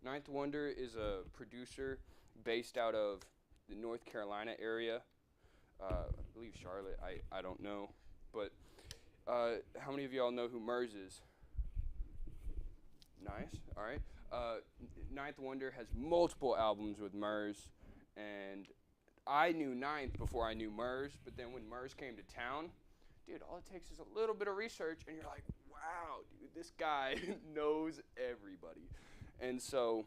Ninth Wonder is a producer based out of the North Carolina area. I believe Charlotte. I don't know, but how many of y'all know who Murs is? Nice. All right. Ninth Wonder has multiple albums with Murs, and I knew Ninth before I knew Murs. But then when Murs came to town, dude, all it takes is a little bit of research, and you're like, wow, dude, this guy knows everybody. And so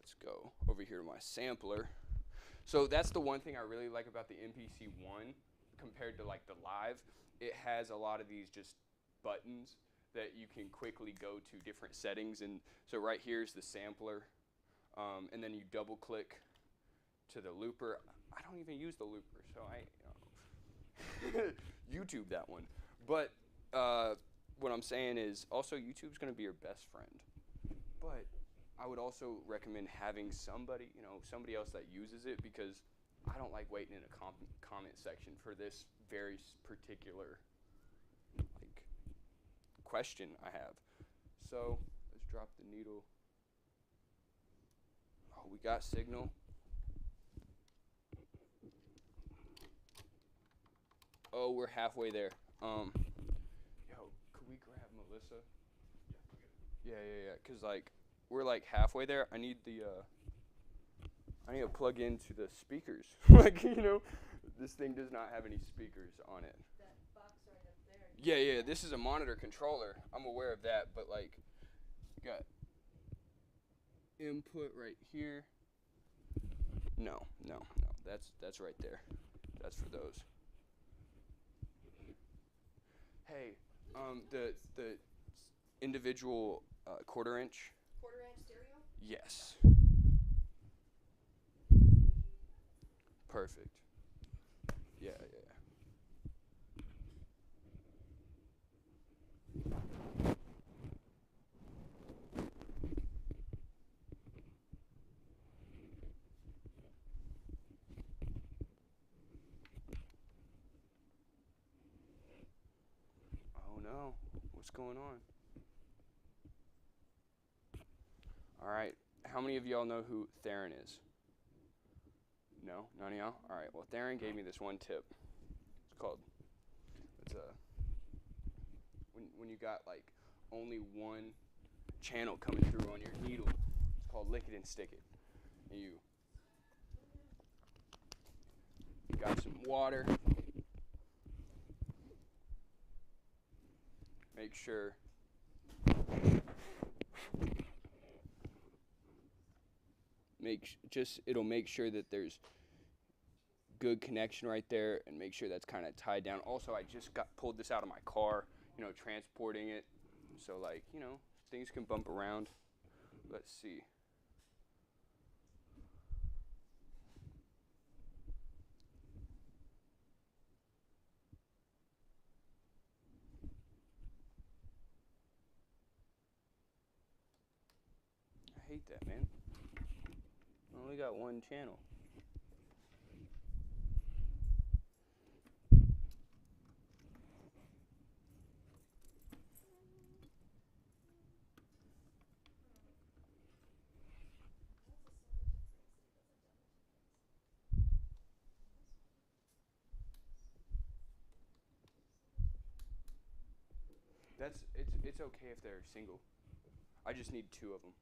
let's go over here to my sampler. So that's the one thing I really like about the MPC One compared to like the Live. It has a lot of these just buttons that you can quickly go to different settings. And so right here is the sampler, and then you double click to the looper. I don't even use the looper, so YouTube that one. But what I'm saying is also YouTube's gonna be your best friend. But I would also recommend having somebody, somebody else that uses it, because I don't like waiting in a comment section for this very particular like question I have. So let's drop the needle. Oh, we got signal. Oh, we're halfway there. Yo, could we grab Melissa? Yeah. Cause like we're like halfway there. I need to plug into the speakers. Like this thing does not have any speakers on it. That box right up there. Yeah. This is a monitor controller. I'm aware of that, but like, got input right here. No. That's right there. That's for those. Hey, the individual quarter inch. Quarter inch stereo? Yes. Perfect. Yeah. Oh no, what's going on? All right, how many of y'all know who Theron is? No, none of y'all? All right, well, Theron gave me this one tip. It's called, when you got like only one channel coming through on your needle, it's called lick it and stick it. And you got some water. Make sure it'll make sure that there's good connection right there, and make sure that's kind of tied down. Also, I just pulled this out of my car, transporting it, so like things can bump around. Let's see. I hate that, man. I only got one channel. It's okay if they're single. I just need two of them.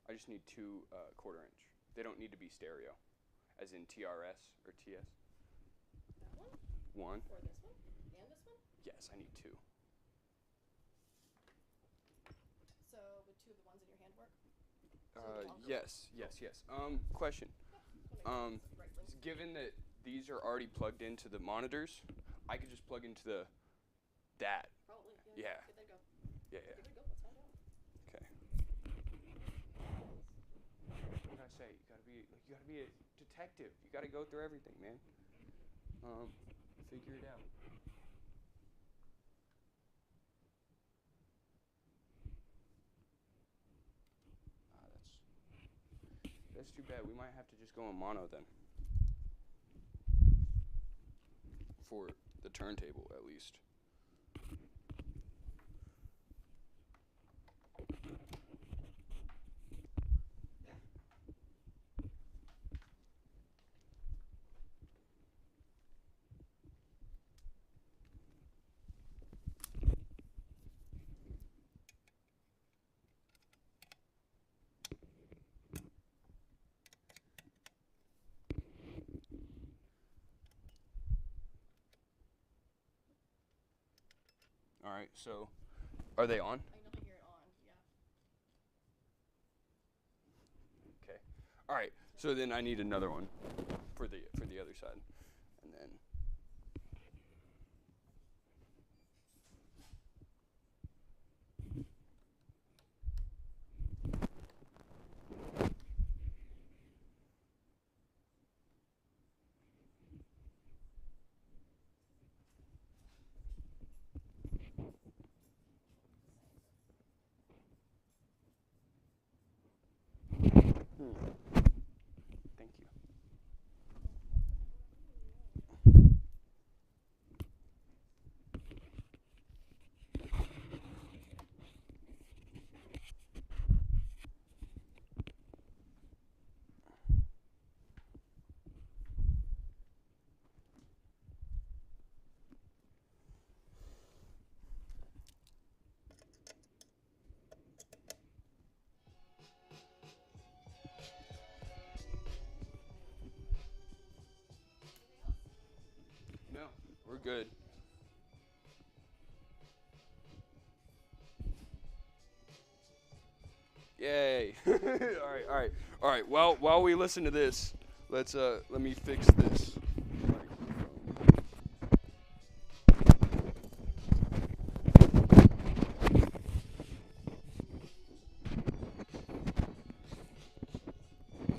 I just need two quarter inch. They don't need to be stereo, as in TRS or TS. That one? One. Or this one? And this one? Yes, I need two. So would two of the ones in your hand work? Yes. Question. Given that these are already plugged into the monitors, I could just plug into that. Probably. Yeah. Give that a go. Yeah. Give it a go. Let's find out. Okay. What did I say? You gotta be a detective. You gotta go through everything, man. Figure it out. That's too bad. We might have to just go on mono then. For the turntable, at least. right, so are they on? I can definitely hear it on. Yeah. Okay. All right. So then I need another one for the other side, and then. Thank you. No, we're good. Yay! All right, all right, all right. Well, while we listen to this, let me fix this.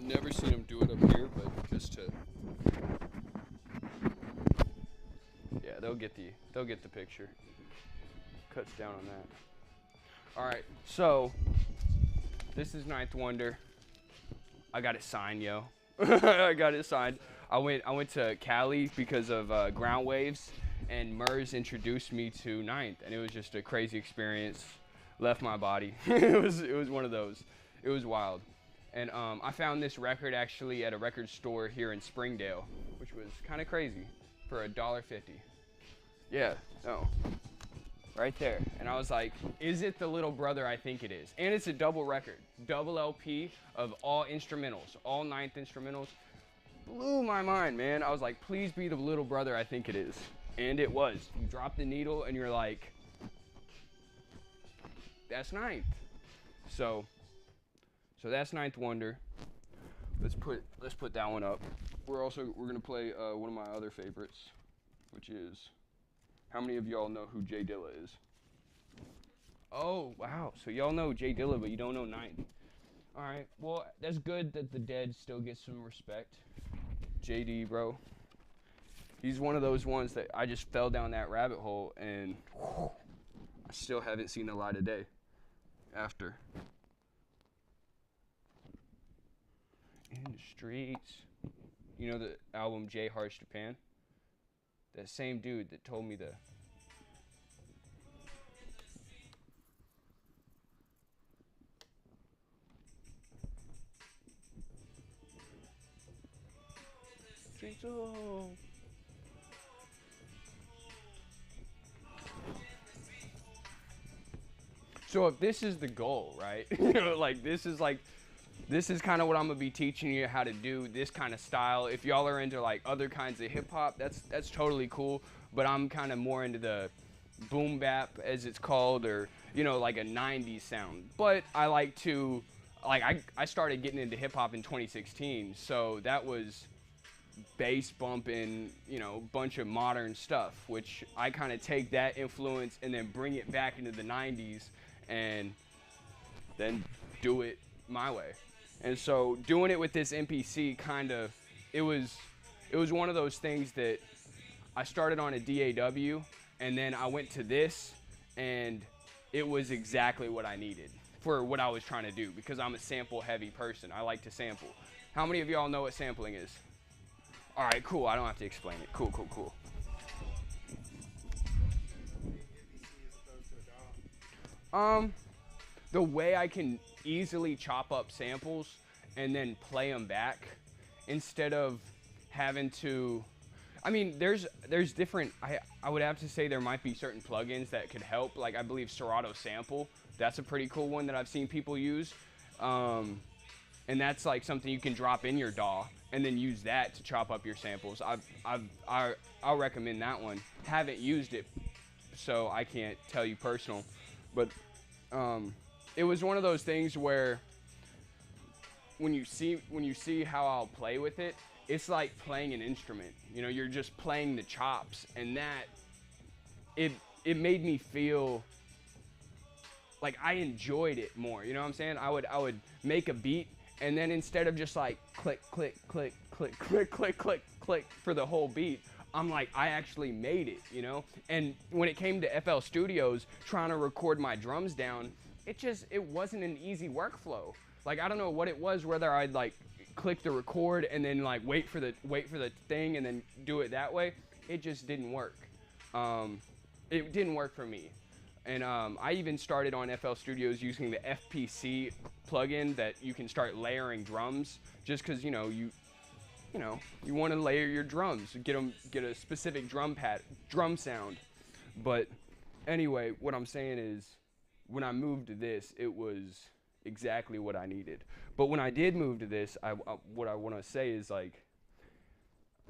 Never seen him do it up here, but just to. Yeah, they'll get the picture. Cuts down on that. All right, so this is Ninth Wonder. I got it signed, yo. I got it signed. I went to Cali because of Ground Waves, and Murs introduced me to Ninth, and it was just a crazy experience. Left my body. it was one of those. It was wild. And I found this record actually at a record store here in Springdale, which was kind of crazy for $1.50. Yeah, no. Right there. And I was like, is it the little brother I think it is? And it's a double record, double LP of all instrumentals, all Ninth instrumentals. Blew my mind, man. I was like, please be the little brother I think it is. And it was. You drop the needle and you're like, that's Ninth. So that's Ninth Wonder. Let's put that one up. We're gonna play one of my other favorites, which is, how many of y'all know who Jay Dilla is? Oh, wow. So y'all know Jay Dilla, but you don't know Ninth. All right. Well, that's good that the dead still get some respect. JD, bro. He's one of those ones that I just fell down that rabbit hole, and I still haven't seen the light of day after. In the streets. You know the album J Harsh Japan? That same dude that told me the streets. Oh. So if this is the goal, right? You know, like this is kind of what I'm gonna be teaching you how to do this kind of style. If y'all are into like other kinds of hip hop, that's totally cool. But I'm kind of more into the boom bap, as it's called, or you know, like a '90s sound. But I like to, like I started getting into hip hop in 2016, so that was bass bumping, you know, bunch of modern stuff, which I kind of take that influence and then bring it back into the '90s, and then do it my way. And so doing it with this MPC it was one of those things that I started on a DAW and then I went to this and it was exactly what I needed for what I was trying to do, because I'm a sample heavy person. I like to sample. How many of y'all know what sampling is? All right, cool. I don't have to explain it. Cool. The way I can easily chop up samples and then play them back instead of having to, I mean, there's different, I would have to say there might be certain plugins that could help. Like I believe Serato Sample, that's a pretty cool one that I've seen people use. And that's like something you can drop in your DAW and then use that to chop up your samples. I'll recommend that one. Haven't used it so I can't tell you personal, but it was one of those things where when you see how I'll play with it, it's like playing an instrument. You know, you're just playing the chops, and that it it made me feel like I enjoyed it more. You know what I'm saying? I would make a beat, and then instead of just like click click click click click click click click for the whole beat, I'm like, I actually made it, you know? And when it came to FL Studios trying to record my drums down, it wasn't an easy workflow. Like, I don't know what it was, whether I'd like click the record and then like wait for the thing and then do it that way. It just didn't work. It didn't work for me. And I even started on FL Studios using the FPC plugin that you can start layering drums, just because you want to layer your drums, get a specific drum sound. But anyway, what I'm saying is, when I moved to this, it was exactly what I needed. But when I did move to this, what I want to say is, like,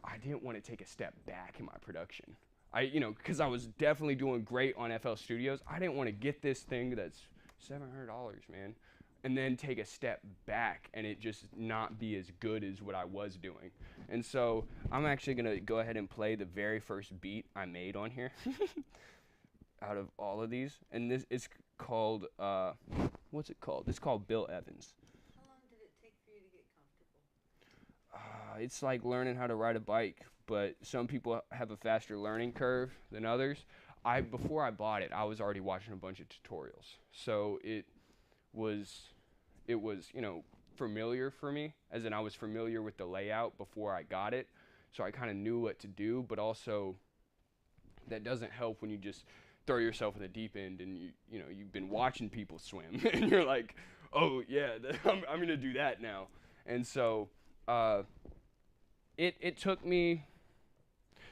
I didn't want to take a step back in my production. Because I was definitely doing great on FL Studios. I didn't want to get this thing that's $700, man, and then take a step back and it just not be as good as what I was doing. And so I'm actually gonna go ahead and play the very first beat I made on here out of all of these. And this is called, what's it called? It's called Bill Evans. How long did it take for you to get comfortable? It's like learning how to ride a bike, but some people have a faster learning curve than others. Before I bought it, I was already watching a bunch of tutorials. So it was familiar for me, as in I was familiar with the layout before I got it. So I kind of knew what to do, but also that doesn't help when you just throw yourself in the deep end and you've been watching people swim and you're like, oh yeah, I'm going to do that now. And so it took me,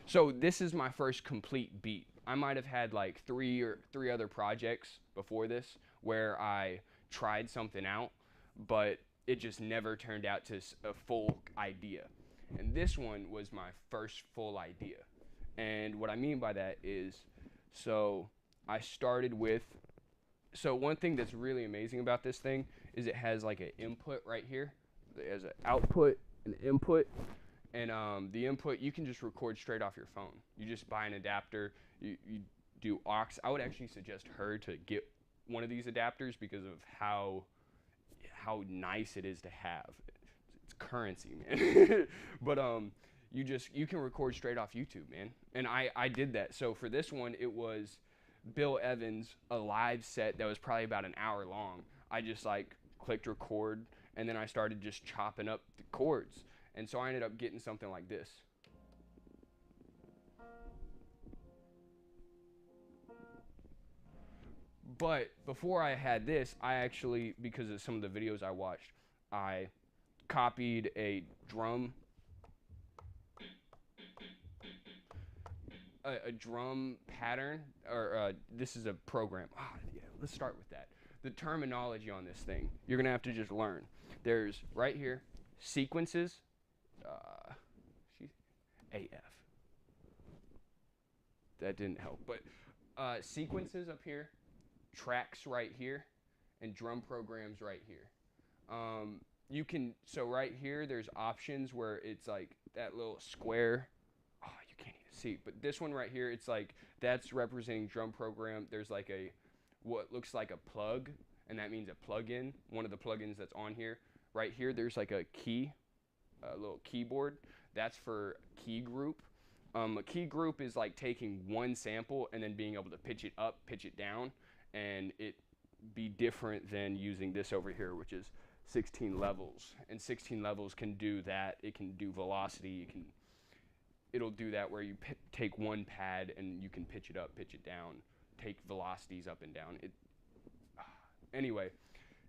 so this is my first complete beat. I might have had like three other projects before this where I tried something out, but it just never turned out to a full idea. And this one was my first full idea. And what I mean by that is, so I started with, so one thing that's really amazing about this thing is it has like an input right here. It has an output, an input, and the input you can just record straight off your phone. You just buy an adapter, you do aux. I would actually suggest her to get one of these adapters because of how nice it is to have. It's currency, man. But you can record straight off YouTube, man. And I did that. So for this one, it was Bill Evans, a live set that was probably about an hour long. I just like clicked record, and then I started just chopping up the chords. And so I ended up getting something like this. But before I had this, I actually, because of some of the videos I watched, I copied a drum pattern, or this is a program. Yeah, let's start with that. The terminology on this thing, you're going to have to just learn. There's right here, sequences, AF. That didn't help, but sequences up here, tracks right here, and drum programs right here. So right here there's options where it's like that little square. Oh, you can't even see, but this one right here, it's like that's representing drum program. There's like what looks like a plug, and that means a plugin, one of the plugins that's on here. Right here there's like a little keyboard. That's for key group. A key group is like taking one sample and then being able to pitch it up, pitch it down, and it be different than using this over here, which is 16 levels. And 16 levels can do that. It can do velocity. It'll do that where you take one pad and you can pitch it up, pitch it down, take velocities up and down. Anyway,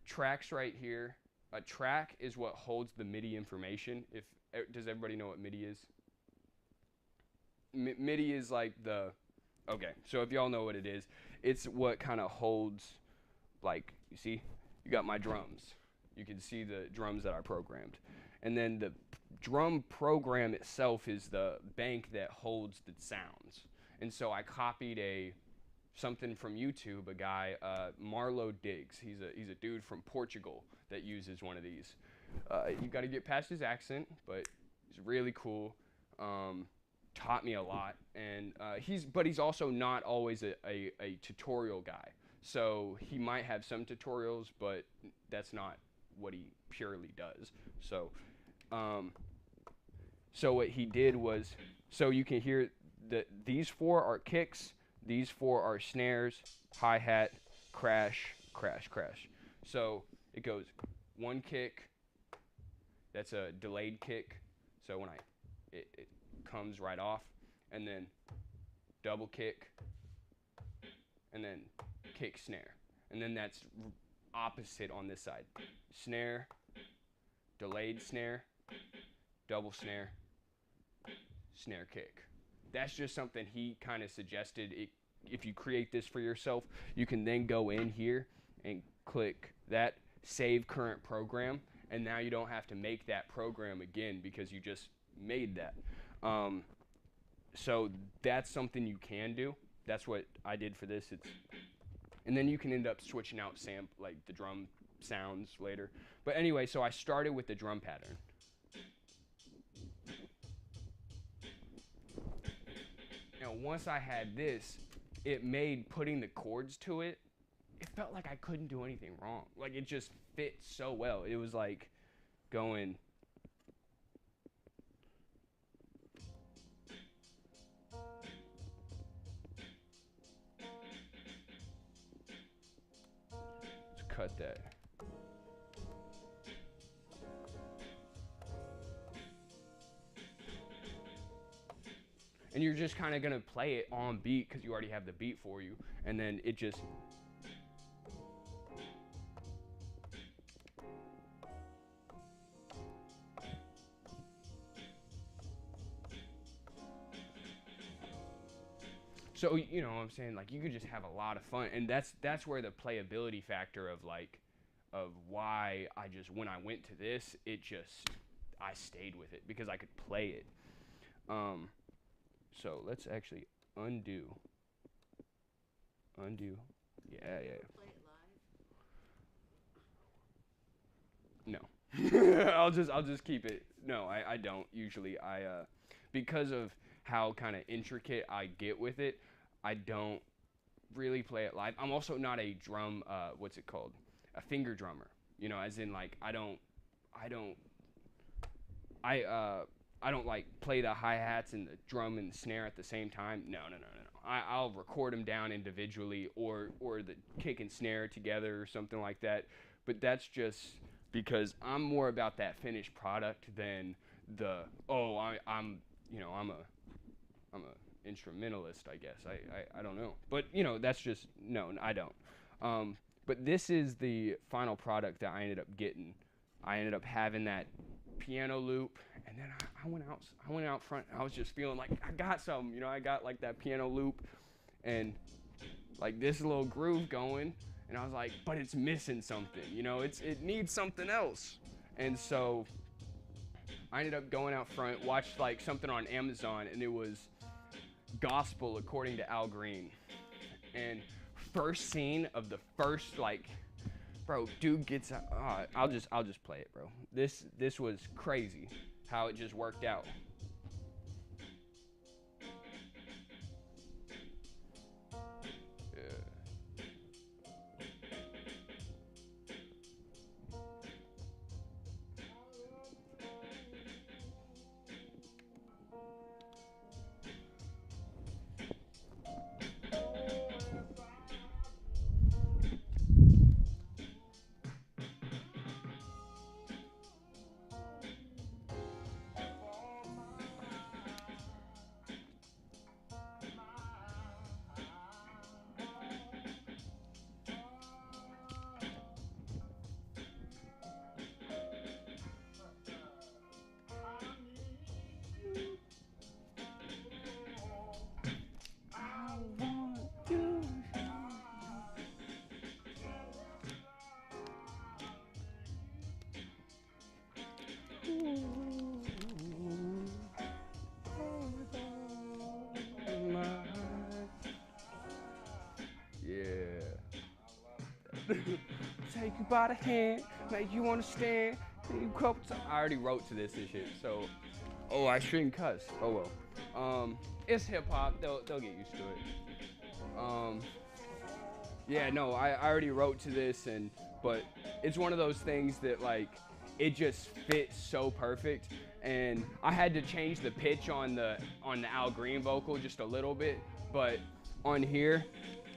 tracks right here. A track is what holds the MIDI information. Does everybody know what MIDI is? MIDI is like okay, so if y'all know what it is, it's what kind of holds, like, you see, you got my drums. You can see the drums that I programmed. And then the drum program itself is the bank that holds the sounds. And so I copied a something from YouTube. A guy, Marlo Diggs. He's a dude from Portugal that uses one of these. You got to get past his accent, but he's really cool. Taught me a lot, and he's also not always a tutorial guy. So he might have some tutorials, but that's not what he purely does. So so what he did was, so you can hear that these 4 are kicks, these 4 are snares, hi-hat, crash, crash, crash. So it goes 1 kick, that's a delayed kick. So when it comes right off, and then double kick, and then kick, snare. And then that's opposite on this side. Snare, delayed snare, double snare, snare kick. That's just something he kind of suggested. If you create this for yourself, you can then go in here and click that save current program, and now you don't have to make that program again because you just made that. So that's something you can do. That's what I did for this. And then you can end up switching out like the drum sounds later. But anyway, so I started with the drum pattern. Now, once I had this, it made putting the chords to it, it felt like I couldn't do anything wrong. Like, it just fit so well. It was like going... Let's cut that. And you're just kind of going to play it on beat because you already have the beat for you. And then it just... So, you know what I'm saying? Like, you could just have a lot of fun. And that's where the playability factor of, like, of why when I went to this, I stayed with it because I could play it. So let's actually undo. Yeah. Play it live? No. I'll just keep it. No, I don't usually. Because of how kind of intricate I get with it, I don't really play it live. I'm also not a drum, what's it called? A finger drummer. You know, as in like I don't like play the hi-hats and the drum and the snare at the same time. No. I'll record them down individually or the kick and snare together or something like that. But that's just because I'm more about that finished product than I'm a instrumentalist, I guess. I don't know. But, you know, that's just, no, I don't. But this is the final product that I ended up getting. I ended up having that piano loop, and then I went out front, and I was just feeling like I got something, you know. I got like that piano loop and like this little groove going, and I was like, but it's missing something, you know. It needs something else. And so I ended up going out front, watched like something on Amazon, and it was Gospel According to Al Green. And first scene of the first, like, bro, dude gets out. I'll just play it, bro. This was crazy how it just worked out. Take you by the hand, make you understand. I already wrote to this and shit, so. Oh, I shouldn't cuss. Oh well. It's hip hop. They'll get used to it. Yeah, no, I already wrote to this, but it's one of those things that like it just fits so perfect, and I had to change the pitch on the Al Green vocal just a little bit, but on here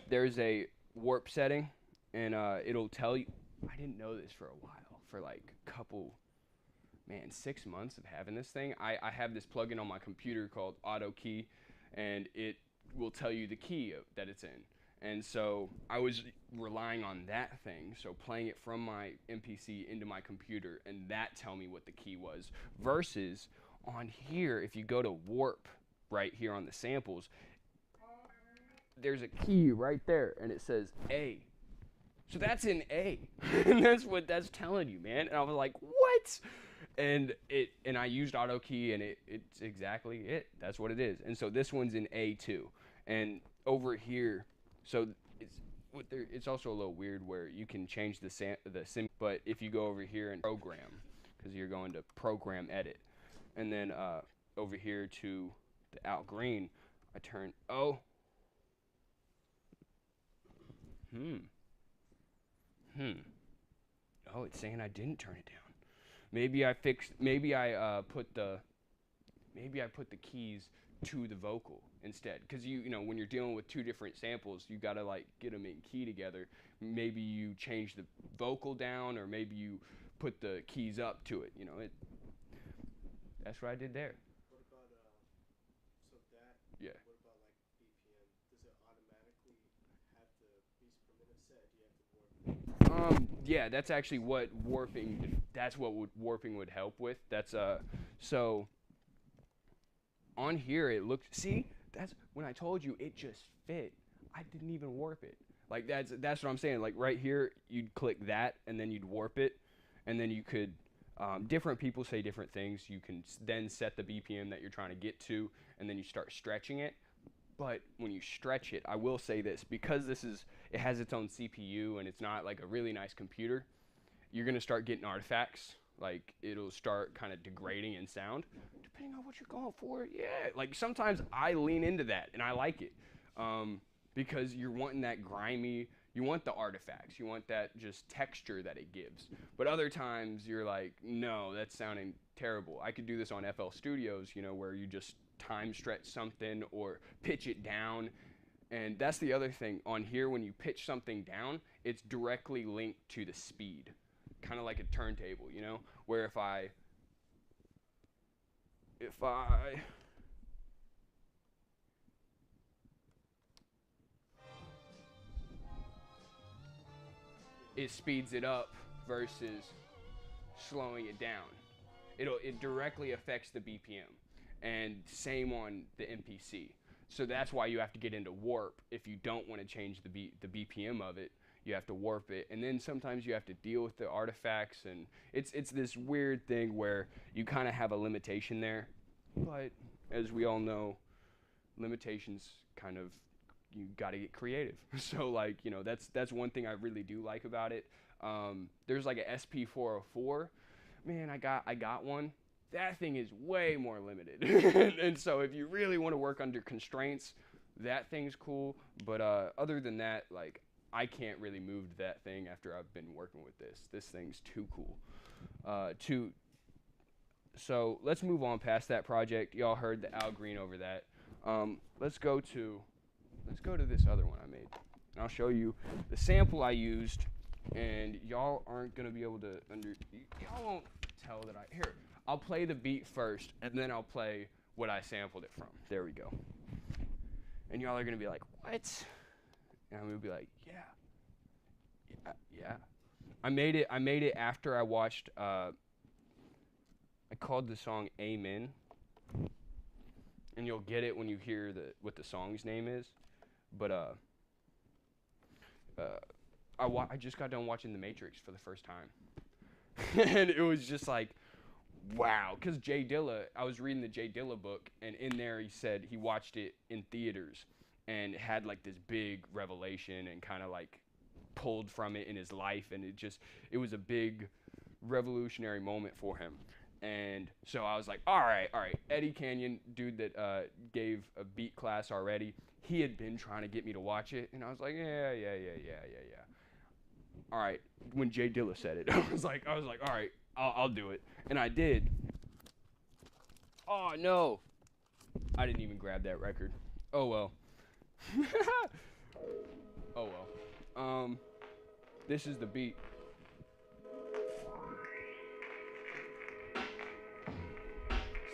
there's a warp setting, and it'll tell you. I didn't know this for a while, for like a couple. 6 months of having this thing. I have this plugin on my computer called Auto Key, and it will tell you the key that it's in. And so I was relying on that thing, so playing it from my MPC into my computer, and that tell me what the key was. Versus on here, if you go to Warp right here on the samples, there's a key right there, and it says A. So that's in A, and that's what that's telling you, man. And I was like, what? And I used Auto Key, and it's exactly it. That's what it is. And so this one's in A2, and over here, so it's also a little weird where you can change the sim. But if you go over here and program, because you're going to program edit, and then over here to the Al Green, I turn oh. Oh, it's saying I didn't turn it down. Maybe I put the keys to the vocal instead, because you know when you're dealing with two different samples, you gotta like get them in key together. Maybe you change the vocal down, or maybe you put the keys up to it. You know, that's what I did there. What about so that? Yeah. What about like BPM? Does it automatically have the beats per minute set? Do you have to warp? Yeah, that's actually what warping. That's what warping would help with. That's so. On here it looked. See, that's when I told you it just fit. I didn't even warp it. Like that's what I'm saying. Like right here, you'd click that, and then you'd warp it, and then you could. Different people say different things. You can then set the BPM that you're trying to get to, and then you start stretching it. But when you stretch it, I will say this, because it has its own CPU and it's not like a really nice computer, you're gonna start getting artifacts. Like it'll start kind of degrading in sound, depending on what you're going for. Yeah, like sometimes I lean into that and I like it, because you're wanting that grimy. You want the artifacts. You want that just texture that it gives. But other times you're like, no, that's sounding terrible. I could do this on FL Studios, you know, where you just time stretch something or pitch it down. And that's the other thing. On here, when you pitch something down, it's directly linked to the speed. Kind of like a turntable, you know? Where if I it speeds it up versus slowing it down. It directly affects the BPM, and same on the MPC. So that's why you have to get into warp. If you don't want to change the BPM of it, you have to warp it, and then sometimes you have to deal with the artifacts, and it's this weird thing where you kind of have a limitation there. But as we all know, limitations kind of, you got to get creative. So like, you know, that's one thing I really do like about it. There's like a SP404. Man, I got one. That thing is way more limited. and so if you really want to work under constraints, that thing's cool. But other than that, like, I can't really move that thing after I've been working with this. This thing's too cool. So let's move on past that project. Y'all heard the Al Green over that. Let's go to this other one I made. And I'll show you the sample I used, and y'all aren't gonna be able to y'all won't tell that here. I'll play the beat first, and then I'll play what I sampled it from. There we go. And y'all are gonna be like, what? And I'm gonna be like, yeah. I made it after I watched, I called the song Amen. And you'll get it when you hear what the song's name is. But I just got done watching The Matrix for the first time. And it was just like, wow. Because Jay Dilla, I was reading the Jay Dilla book, and in there he said he watched it in theaters and had like this big revelation and kind of like pulled from it in his life, and it was a big revolutionary moment for him. And so I was like, all right, Eddie Canyon, dude that gave a beat class already, he had been trying to get me to watch it, and I was like, yeah. All right, when Jay Dilla said it, I was like, all right, I'll do it, and I did. Oh no, I didn't even grab that record. Oh well. Oh well. This is the beat.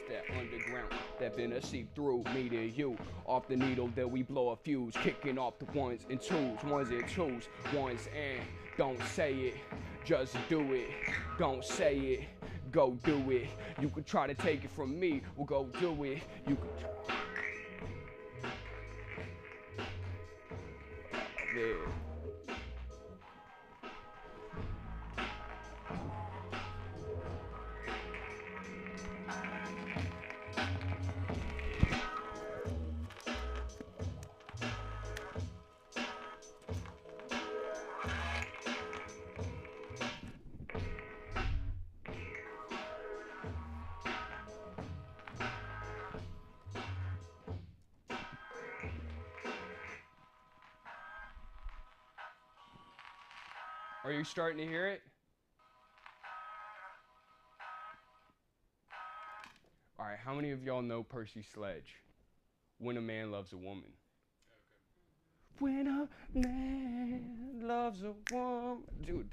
That underground, that been a see-through, me to you. Off the needle that we blow a fuse, kicking off the ones and twos, ones and don't say it, just do it. Don't say it, go do it. You could try to take it from me, well go do it. You could. Yeah. Are you starting to hear it? All right, how many of y'all know Percy Sledge? When a Man Loves a Woman. Okay. When a man loves a woman. Dude,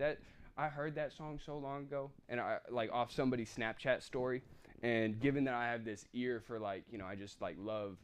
I heard that song so long ago, and I like off somebody's Snapchat story, and given that I have this ear for like, I just like love,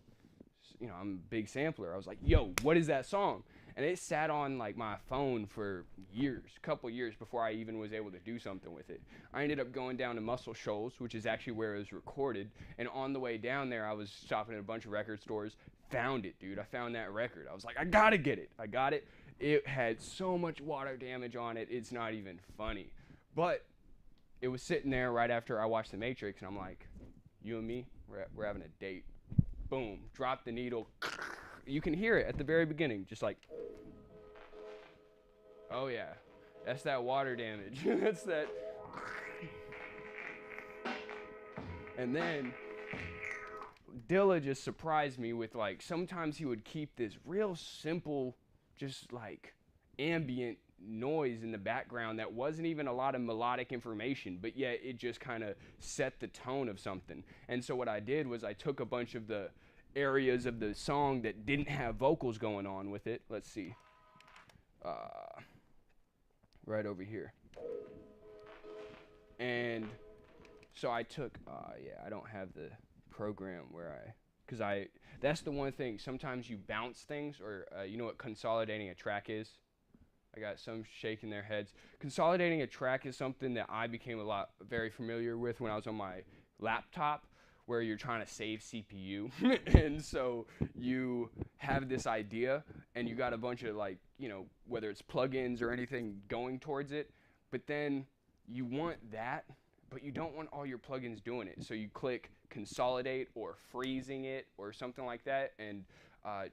I'm a big sampler. I was like, yo, what is that song? And it sat on like my phone for years, couple years before I even was able to do something with it. I ended up going down to Muscle Shoals, which is actually where it was recorded. And on the way down there, I was stopping at a bunch of record stores, found it, dude. I found that record. I was like, I gotta get it. I got it. It had so much water damage on it, it's not even funny. But it was sitting there right after I watched The Matrix, and I'm like, you and me, we're having a date. Boom, drop the needle. You can hear it at the very beginning, just like, oh yeah, that's that water damage. That's that. And then Dilla just surprised me with like, sometimes he would keep this real simple, just like ambient noise in the background that wasn't even a lot of melodic information, but yet it just kind of set the tone of something. And so what I did was I took a bunch of the areas of the song that didn't have vocals going on with it. Let's see. Right over here. And so I took, I don't have the program where that's the one thing. Sometimes you bounce things, or you know what consolidating a track is? I got some shaking their heads. Consolidating a track is something that I became very familiar with when I was on my laptop, where you're trying to save CPU. And so you have this idea and you got a bunch of like, whether it's plugins or anything going towards it, but then you want that, but you don't want all your plugins doing it. So you click consolidate or freezing it or something like that, and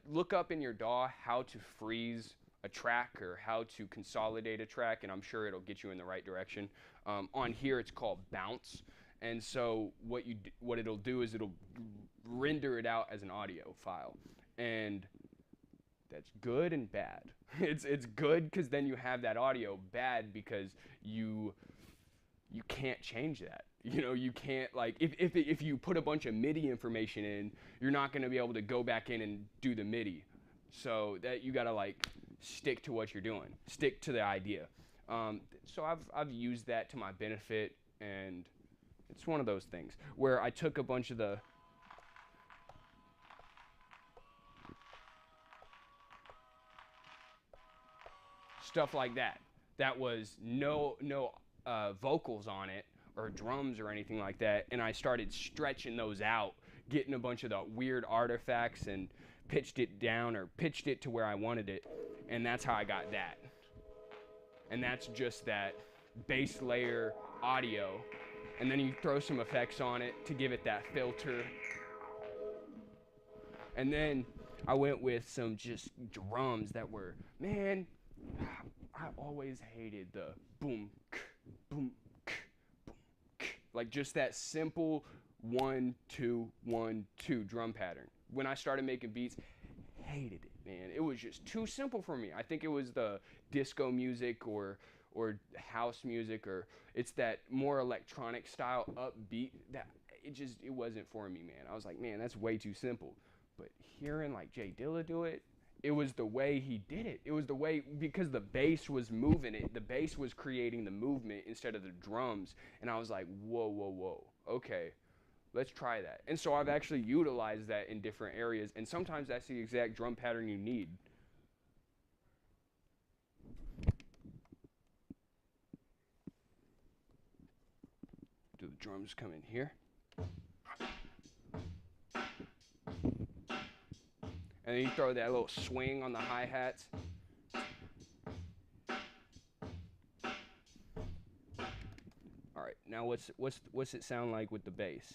look up in your DAW how to freeze a track or how to consolidate a track, and I'm sure it'll get you in the right direction. On here it's called bounce. And so what it'll do is it'll render it out as an audio file, and that's good and bad. It's good because then you have that audio. Bad because you can't change that. You can't, like, if you put a bunch of MIDI information in, you're not going to be able to go back in and do the MIDI. So that you got to like stick to what you're doing, stick to the idea. So I've used that to my benefit, and it's one of those things where I took a bunch of the stuff like that was no vocals on it or drums or anything like that, and I started stretching those out, getting a bunch of the weird artifacts and pitched it down or pitched it to where I wanted it, and that's how I got that. And that's just that base layer audio. And then you throw some effects on it to give it that filter. And then I went with some just drums that were, man, I always hated the boom, boom, boom, like just that simple 1 2 1 2 drum pattern. When I started making beats, hated it, man. It was just too simple for me. I think it was the disco music or house music, or it's that more electronic style upbeat that it wasn't for me, man. I was like, man, that's way too simple. But hearing like Jay Dilla do it, it was the way he did it. It was the way, because the bass was moving it. The bass was creating the movement instead of the drums. And I was like, whoa, whoa, whoa. Okay, let's try that. And so I've actually utilized that in different areas. And sometimes that's the exact drum pattern you need. Do the drums come in here? And then you throw that little swing on the hi-hats. All right, now what's it sound like with the bass?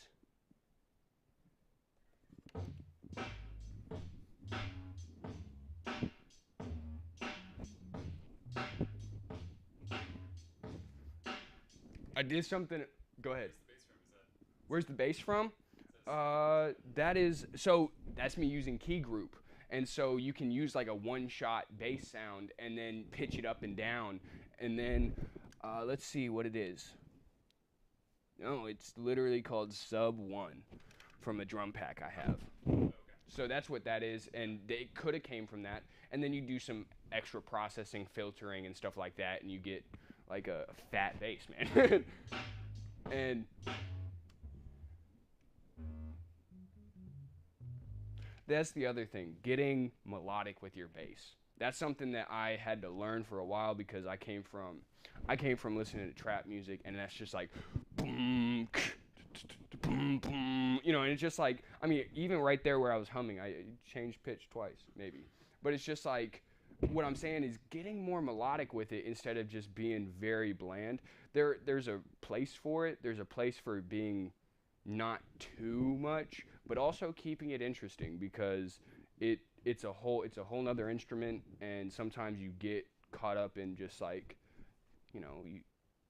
I did something. Go ahead. Where's the bass from? That's me using Key Group. And so you can use like a one-shot bass sound and then pitch it up and down. And then let's see what it is. No, it's literally called Sub 1 from a drum pack I have. Okay. So that's what that is, and it could have came from that. And then you do some extra processing, filtering, and stuff like that, and you get like a fat bass, man. And that's the other thing, getting melodic with your bass. That's something that I had to learn for a while, because I came from listening to trap music, and that's just like boom, boom, boom, you know, and it's just like, I mean, even right there where I was humming, I changed pitch twice maybe, but it's just like, what I'm saying is getting more melodic with it instead of just being very bland. There's a place for it. There's a place for being not too much, but also keeping it interesting, because it's a whole nother instrument, and sometimes you get caught up in just like, you know,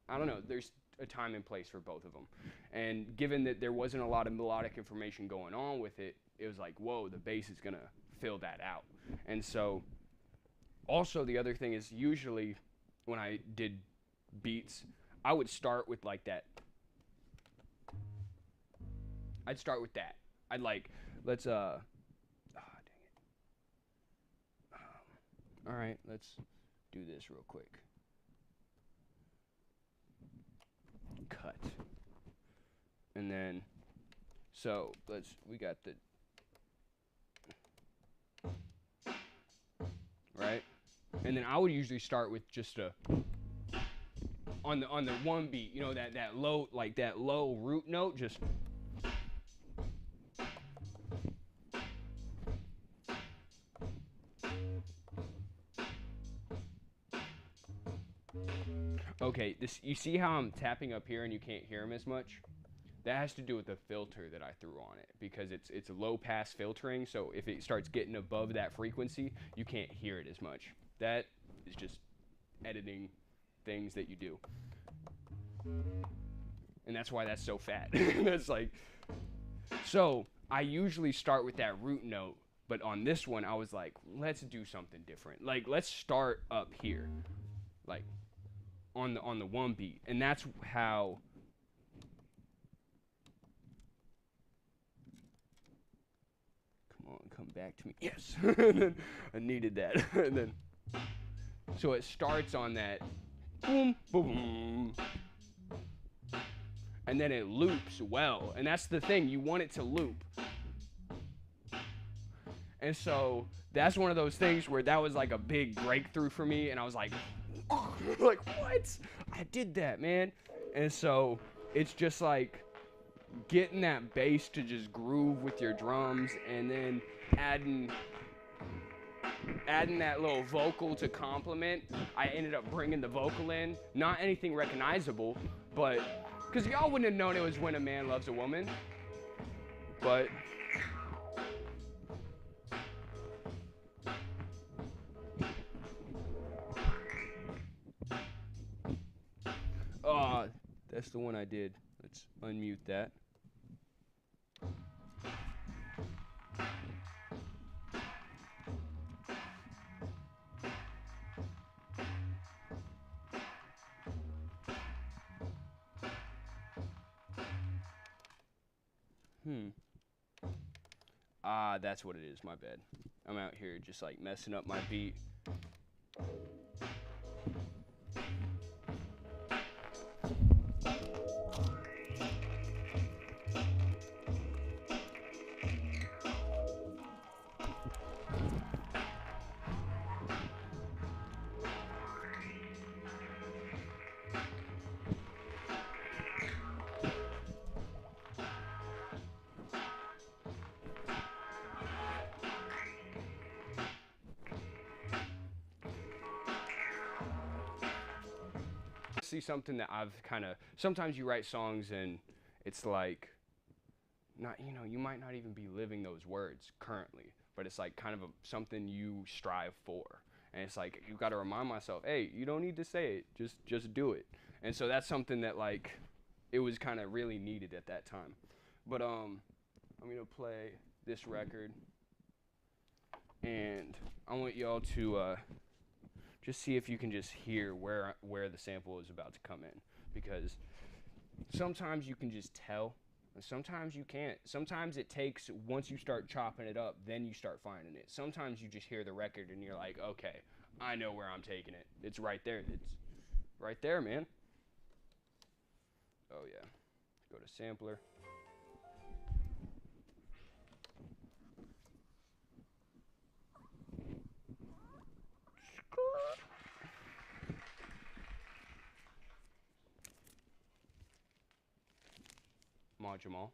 I don't know, there's a time and place for both of them. And given that there wasn't a lot of melodic information going on with it, it was like, whoa, the bass is gonna fill that out. And so also the other thing is, usually when I did beats, I would start with like that. I'd start with that. I'd like, let's dang it. All right, let's do this real quick. Cut. And then, so we got the, right? And then I would usually start with just on the one beat, you know, that low, like that low root note, just. Okay, you see how I'm tapping up here and you can't hear him as much? That has to do with the filter that I threw on it, because it's a low pass filtering, so if it starts getting above that frequency, you can't hear it as much. That is just editing things that you do. And that's why that's so fat. That's like, so I usually start with that root note, but on this one I was like, let's do something different. Like, let's start up here, like on the one beat, and that's how. Come back to me. Yes. I needed that. And then, so it starts on that boom, boom, and then it loops well. And that's the thing, you want it to loop. And so that's one of those things where that was like a big breakthrough for me, and I was like, like, what? I did that, man. And so it's just like getting that bass to just groove with your drums, and then adding that little vocal to complement. I ended up bringing the vocal in, not anything recognizable, but because y'all wouldn't have known it was When a Man Loves a Woman, but that's the one I did. Let's unmute that. Ah, that's what it is, my bad. I'm out here just like messing up my beat. See something that I've kind of, sometimes you write songs and it's like not, you know, you might not even be living those words currently, but it's like kind of something you strive for, and it's like you got to remind myself, hey, you don't need to say it, just do it. And so that's something that like it was kind of really needed at that time. But I'm gonna play this record and I want y'all to just see if you can just hear where the sample is about to come in, because sometimes you can just tell, and sometimes you can't. Sometimes it takes, once you start chopping it up, then you start finding it. Sometimes you just hear the record and you're like, okay, I know where I'm taking it. It's right there. It's right there, man. Oh yeah. Go to sampler. Ahmad Jamal.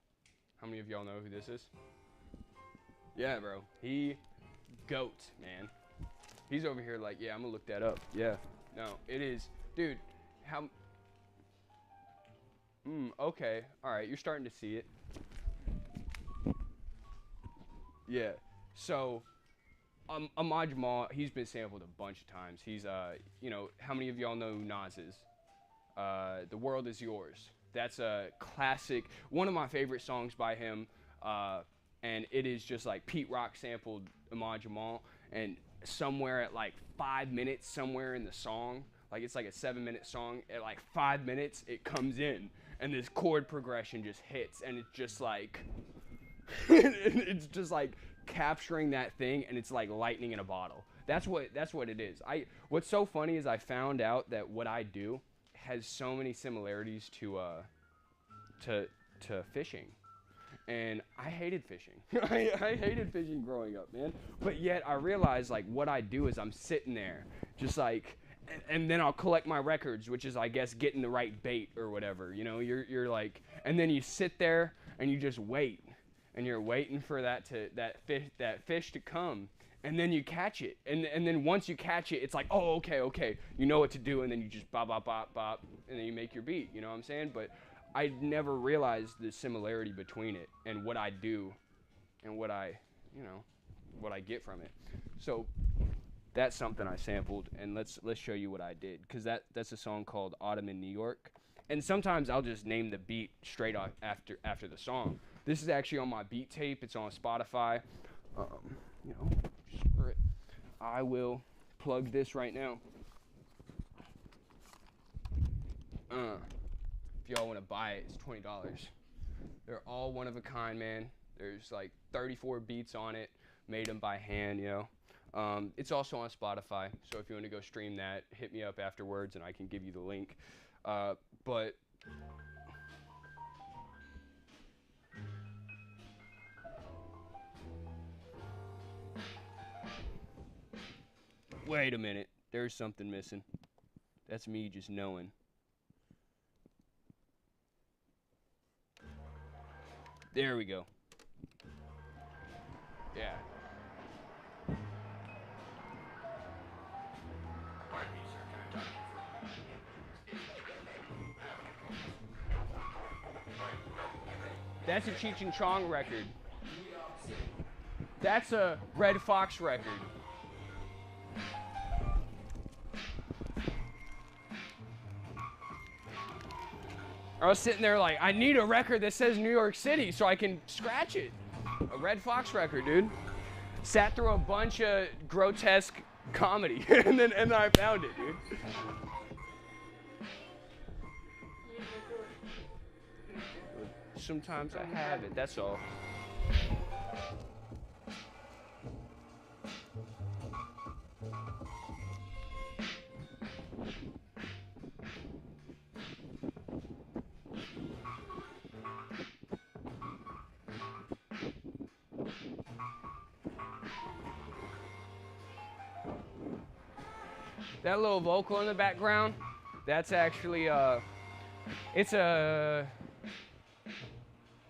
How many of y'all know who this is? Yeah, bro. He goat, man. He's over here like, yeah, I'm gonna look that up. Yeah. No, it is. Dude, how... okay. Alright, you're starting to see it. Yeah. So, Ahmad Jamal, he's been sampled a bunch of times. He's, you know, how many of y'all know who Nas is? The World Is Yours. That's a classic, one of my favorite songs by him, and it is just like Pete Rock sampled Ahmad Jamal, and somewhere at like 5 minutes, somewhere in the song, like it's like a 7-minute song, at like 5 minutes, it comes in, and this chord progression just hits, and it's just like, it's just like capturing that thing, and it's like lightning in a bottle. That's what it is. What's so funny is I found out that what I do has so many similarities to fishing, and I hated fishing. I hated fishing growing up, man. But yet I realized like what I do is I'm sitting there just like, and then I'll collect my records, which is I guess getting the right bait or whatever. You know, you're like, and then you sit there and you just wait, and you're waiting for that fish to come. And then you catch it, and then once you catch it, it's like, oh, okay, you know what to do, and then you just bop, bop, bop, bop, and then you make your beat, you know what I'm saying? But I never realized the similarity between it and what I do and what I get from it. So that's something I sampled, and let's show you what I did, because that's a song called Autumn in New York, and sometimes I'll just name the beat straight off after the song. This is actually on my beat tape. It's on Spotify. You know, screw it. I will plug this right now. If y'all want to buy it, it's $20. They're all one of a kind, man. There's like 34 beats on it, made them by hand, you know. It's also on Spotify, so if you want to go stream that, hit me up afterwards and I can give you the link. But wait a minute, there's something missing. That's me just knowing. There we go. Yeah. That's a Cheech and Chong record. That's a Red Fox record. I was sitting there like, I need a record that says New York City so I can scratch it. A Red Fox record, dude. Sat through a bunch of grotesque comedy, and then I found it, dude. Sometimes I have it, that's all. That little vocal in the background, that's actually, it's a,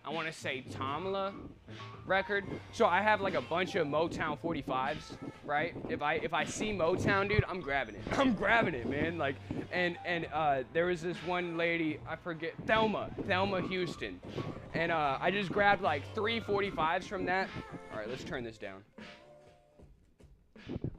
I want to say Tamla record. So I have like a bunch of Motown 45s, right? If I see Motown, dude, I'm grabbing it. I'm grabbing it, man. Like, and there was this one lady, I forget, Thelma Houston, and I just grabbed like 3 45s from that. All right, let's turn this down.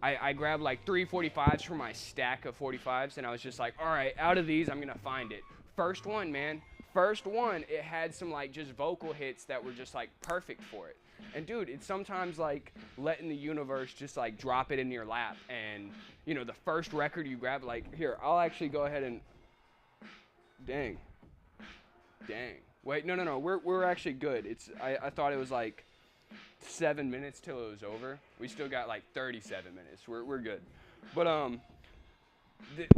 I grabbed like 3 45s from my stack of 45s, and I was just like, all right, out of these, I'm gonna find it. First one, man. First one, it had some like just vocal hits that were just like perfect for it. And dude, it's sometimes like letting the universe just like drop it in your lap. And you know, the first record you grab, like here, I'll actually go ahead and, dang. Wait, no, we're actually good. I thought it was like 7 minutes till it was over. We still got like 37 minutes. We're good. But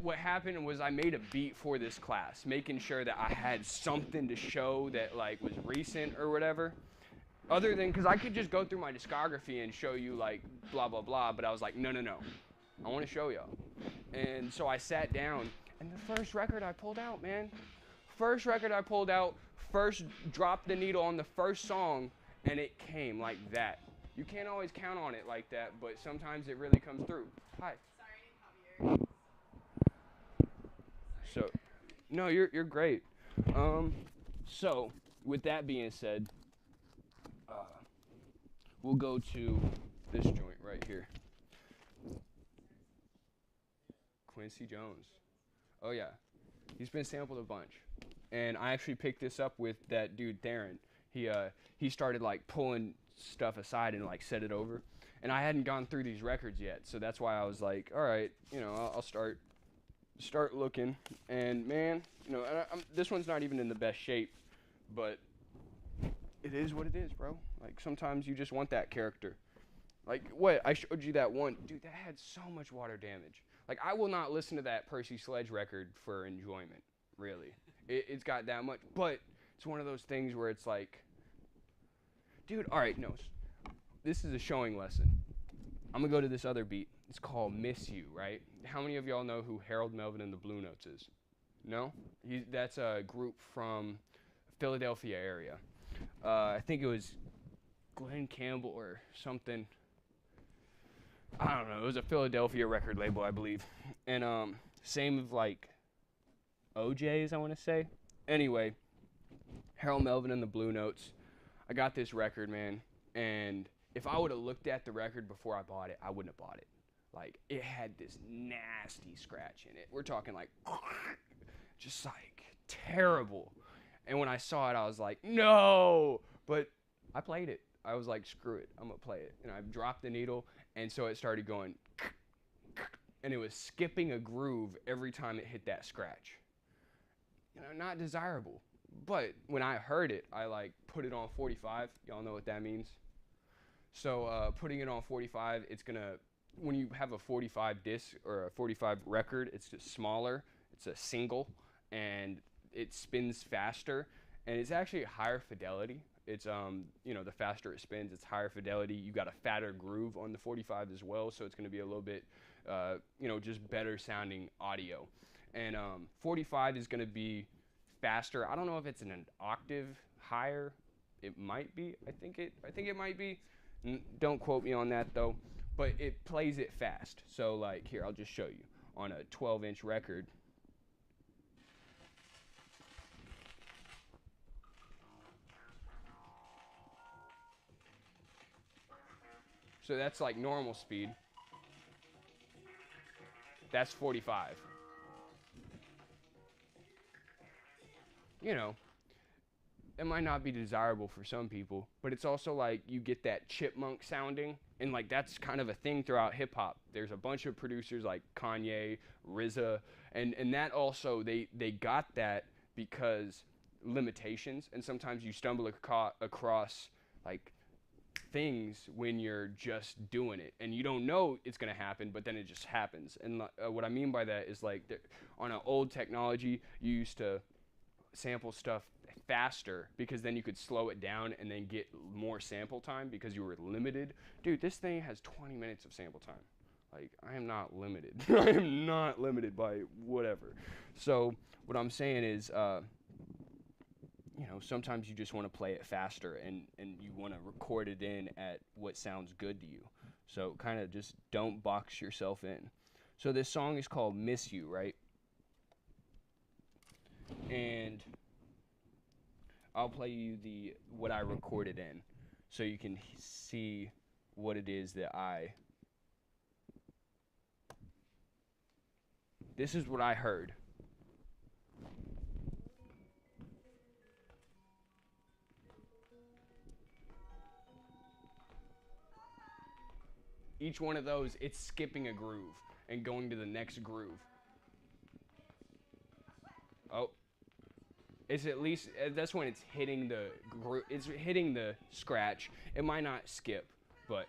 what happened was I made a beat for this class, making sure that I had something to show that like was recent or whatever. Other than, because I could just go through my discography and show you like blah blah blah, but I was like, no, I want to show y'all. And so I sat down, and the first record I pulled out, man. First dropped the needle on the first song, and it came like that. You can't always count on it like that, but sometimes it really comes through. Hi. Sorry, Javier. So, no, you're great. So, with that being said, we'll go to this joint right here. Quincy Jones. Oh yeah, he's been sampled a bunch, and I actually picked this up with that dude Theron. He started like pulling stuff aside and like set it over, and I hadn't gone through these records yet, so that's why I was like, all right, you know, I'll start looking. And man, you know, this one's not even in the best shape, but it is what it is, bro. Like sometimes you just want that character. Like what I showed you, that one dude that had so much water damage. Like I will not listen to that Percy Sledge record for enjoyment, really. It's got that much, but it's one of those things where it's like, dude, all right, no, this is a showing lesson. I'm gonna go to this other beat. It's called Miss You, right? How many of y'all know who Harold Melvin and the Blue Notes is? No? That's a group from Philadelphia area. I think it was Glenn Campbell or something. I don't know. It was a Philadelphia record label, I believe. And same of like OJ's, I want to say. Anyway, Harold Melvin and the Blue Notes. I got this record, man, and if I would have looked at the record before I bought it, I wouldn't have bought it. Like, it had this nasty scratch in it. We're talking like, just like terrible. And when I saw it, I was like, no. But I played it. I was like, screw it, I'm gonna play it. And I dropped the needle, and so it started going, and it was skipping a groove every time it hit that scratch. You know, not desirable. But when I heard it, I like put it on 45. Y'all know what that means. So putting it on 45, it's gonna, when you have a 45 disc or a 45 record, it's just smaller. It's a single, and it spins faster, and it's actually higher fidelity. It's you know, the faster it spins, it's higher fidelity. You got a fatter groove on the 45 as well, so it's gonna be a little bit, you know, just better sounding audio. And 45 is gonna be faster. I don't know if it's an octave higher. It might be. I think it might be. Don't quote me on that though. But it plays it fast. So like here, I'll just show you on a 12-inch record. So that's like normal speed. That's 45. you know, it might not be desirable for some people, but it's also like you get that chipmunk sounding, and like that's kind of a thing throughout hip hop. There's a bunch of producers like Kanye, RZA, and that also they got that because limitations, and sometimes you stumble across like things when you're just doing it and you don't know it's going to happen, but then it just happens. And what I mean by that is like on an old technology you used to sample stuff faster because then you could slow it down and then get more sample time because you were limited. Dude, this thing has 20 minutes of sample time. Like, I am not limited. I am not limited by whatever. So what I'm saying is you know, sometimes you just want to play it faster and you want to record it in at what sounds good to you. So kind of just don't box yourself in. So this song is called Miss You, right? And I'll play you what I recorded in so you can see what it is that this is what I heard. Each one of those, it's skipping a groove and going to the next groove. Oh, it's at least, that's when it's hitting the groove, it's hitting the scratch. It might not skip, but.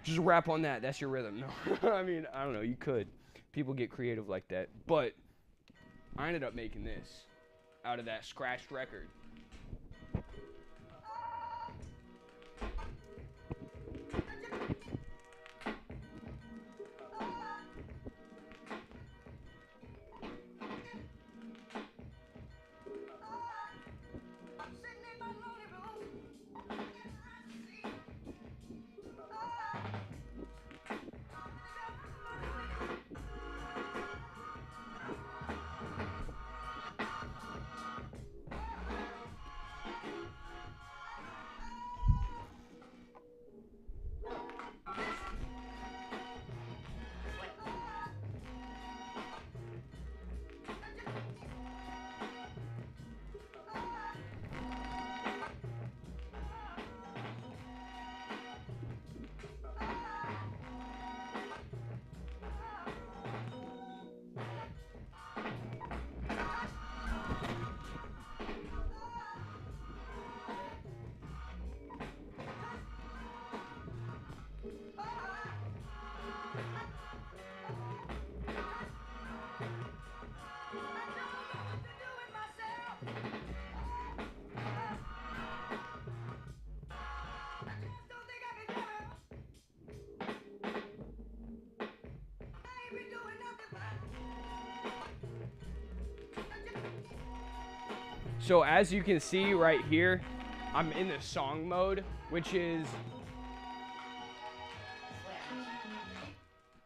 Just rap on that, that's your rhythm. No, I mean, I don't know, you could. People get creative like that, but I ended up making this out of that scratched record. So as you can see right here, I'm in the song mode, which is,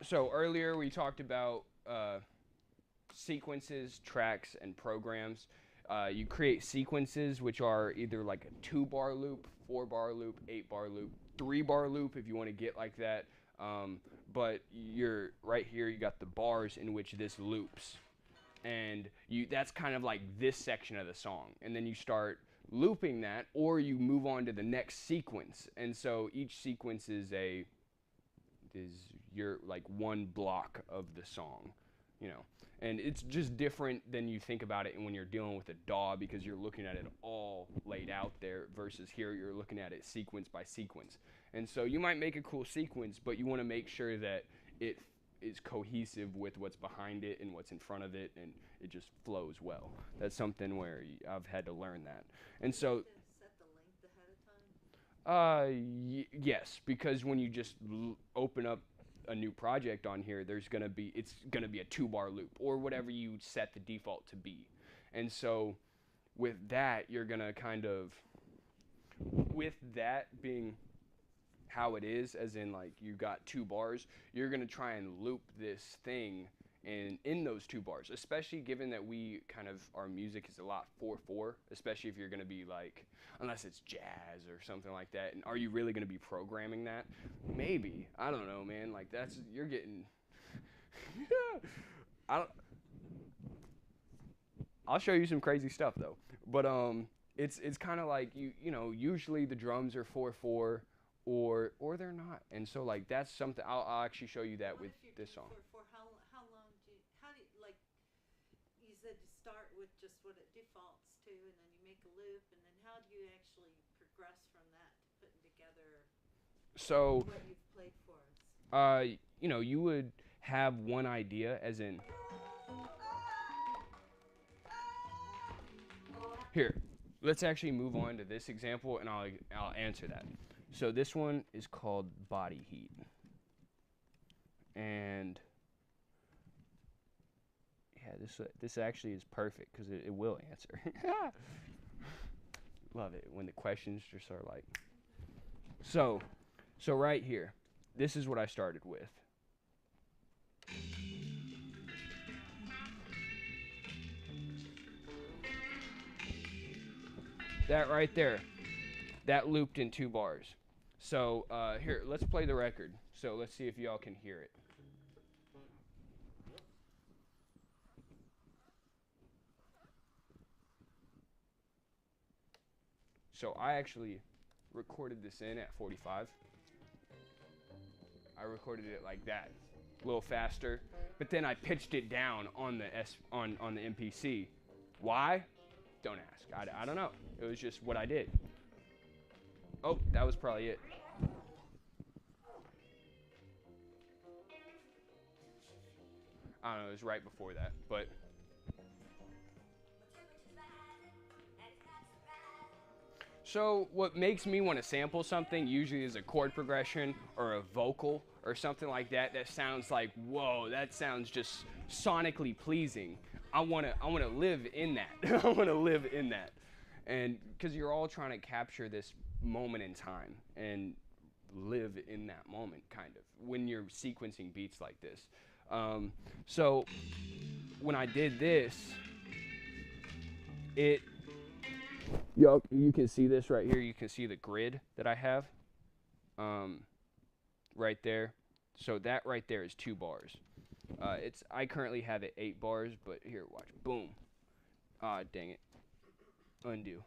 so earlier we talked about sequences, tracks, and programs. You create sequences which are either like a 2-bar loop, 4-bar loop, 8-bar loop, 3-bar loop if you want to get like that. But you're right here, you got the bars in which this loops. And that's kind of like this section of the song. And then you start looping that, or you move on to the next sequence. And so each sequence is your like one block of the song, you know. And it's just different than you think about it when you're dealing with a DAW, because you're looking at it all laid out there, versus here you're looking at it sequence by sequence. And so you might make a cool sequence, but you want to make sure that it is cohesive with what's behind it and what's in front of it, and it just flows well. That's something where I've had to learn that. And so Set the length ahead of time? yes, because when you just open up a new project on here, it's gonna be a 2-bar loop or whatever you set the default to be. And so with that, you're gonna kind of, with that being how it is, as in like you got 2 bars, you're gonna try and loop this thing in those 2 bars, especially given that our music is a lot 4/4, especially if you're going to be like, unless it's jazz or something like that. And are you really going to be programming that? Maybe. I don't know, man. Like you're getting I'll show you some crazy stuff though. But it's kind of like usually the drums are 4/4 or they're not. And so like that's something I'll actually show you that What with if you're this doing song. 4/4? How long how do you, like, you said you start with just what it defaults to, and then you make a loop, and then how do you actually progress from that to putting together So what you've played for us? you would have one idea, as in here. Let's actually move on to this example, and I'll answer that. So this one is called Body Heat, and yeah, this actually is perfect because it will answer. Love it when the questions just are like. So right here, this is what I started with. That right there, that looped in 2 bars. So here, let's play the record. So let's see if y'all can hear it. So I actually recorded this in at 45. I recorded it like that, a little faster, but then I pitched it down on the on the MPC. Why? Don't ask. I don't know. It was just what I did. Oh, that was probably it. I don't know. It was right before that, but. So what makes me want to sample something usually is a chord progression or a vocal or something like that that sounds like, whoa, that sounds just sonically pleasing. I want to live in that. I want to live in that. And because you're all trying to capture this moment in time and live in that moment, kind of, when you're sequencing beats like this. So when I did this, you can see this right here. You can see the grid that I have right there. So that right there is 2 bars. I currently have it 8 bars, but here, watch. Boom. Ah, dang it. Undo.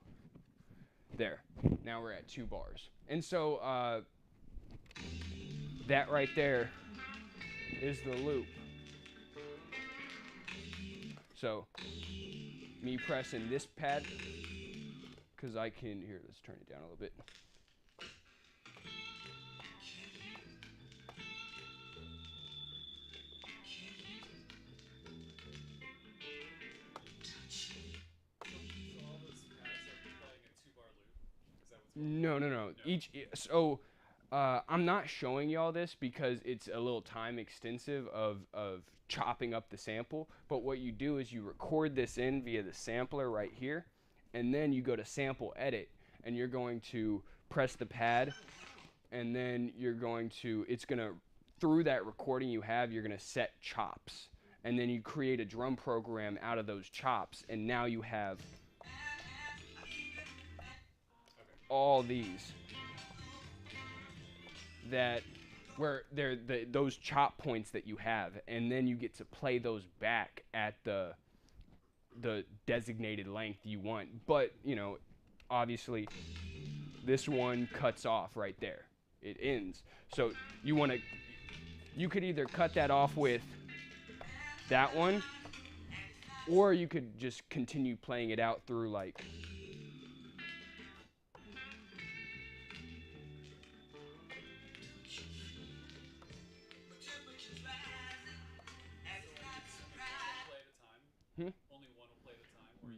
There. Now we're at 2 bars. And so that right there is the loop. So me pressing this pad, because I can, here, let's turn it down a little bit. No. I'm not showing y'all this because it's a little time extensive of chopping up the sample. But what you do is you record this in via the sampler right here, and then you go to sample edit, and you're going to press the pad, and then you're going to, through that recording you have, you're gonna set chops, and then you create a drum program out of those chops, and now you have all these that where they're those chop points that you have, and then you get to play those back at the designated length you want. But obviously this one cuts off right there. It ends. So you could either cut that off with that one, or you could just continue playing it out through like.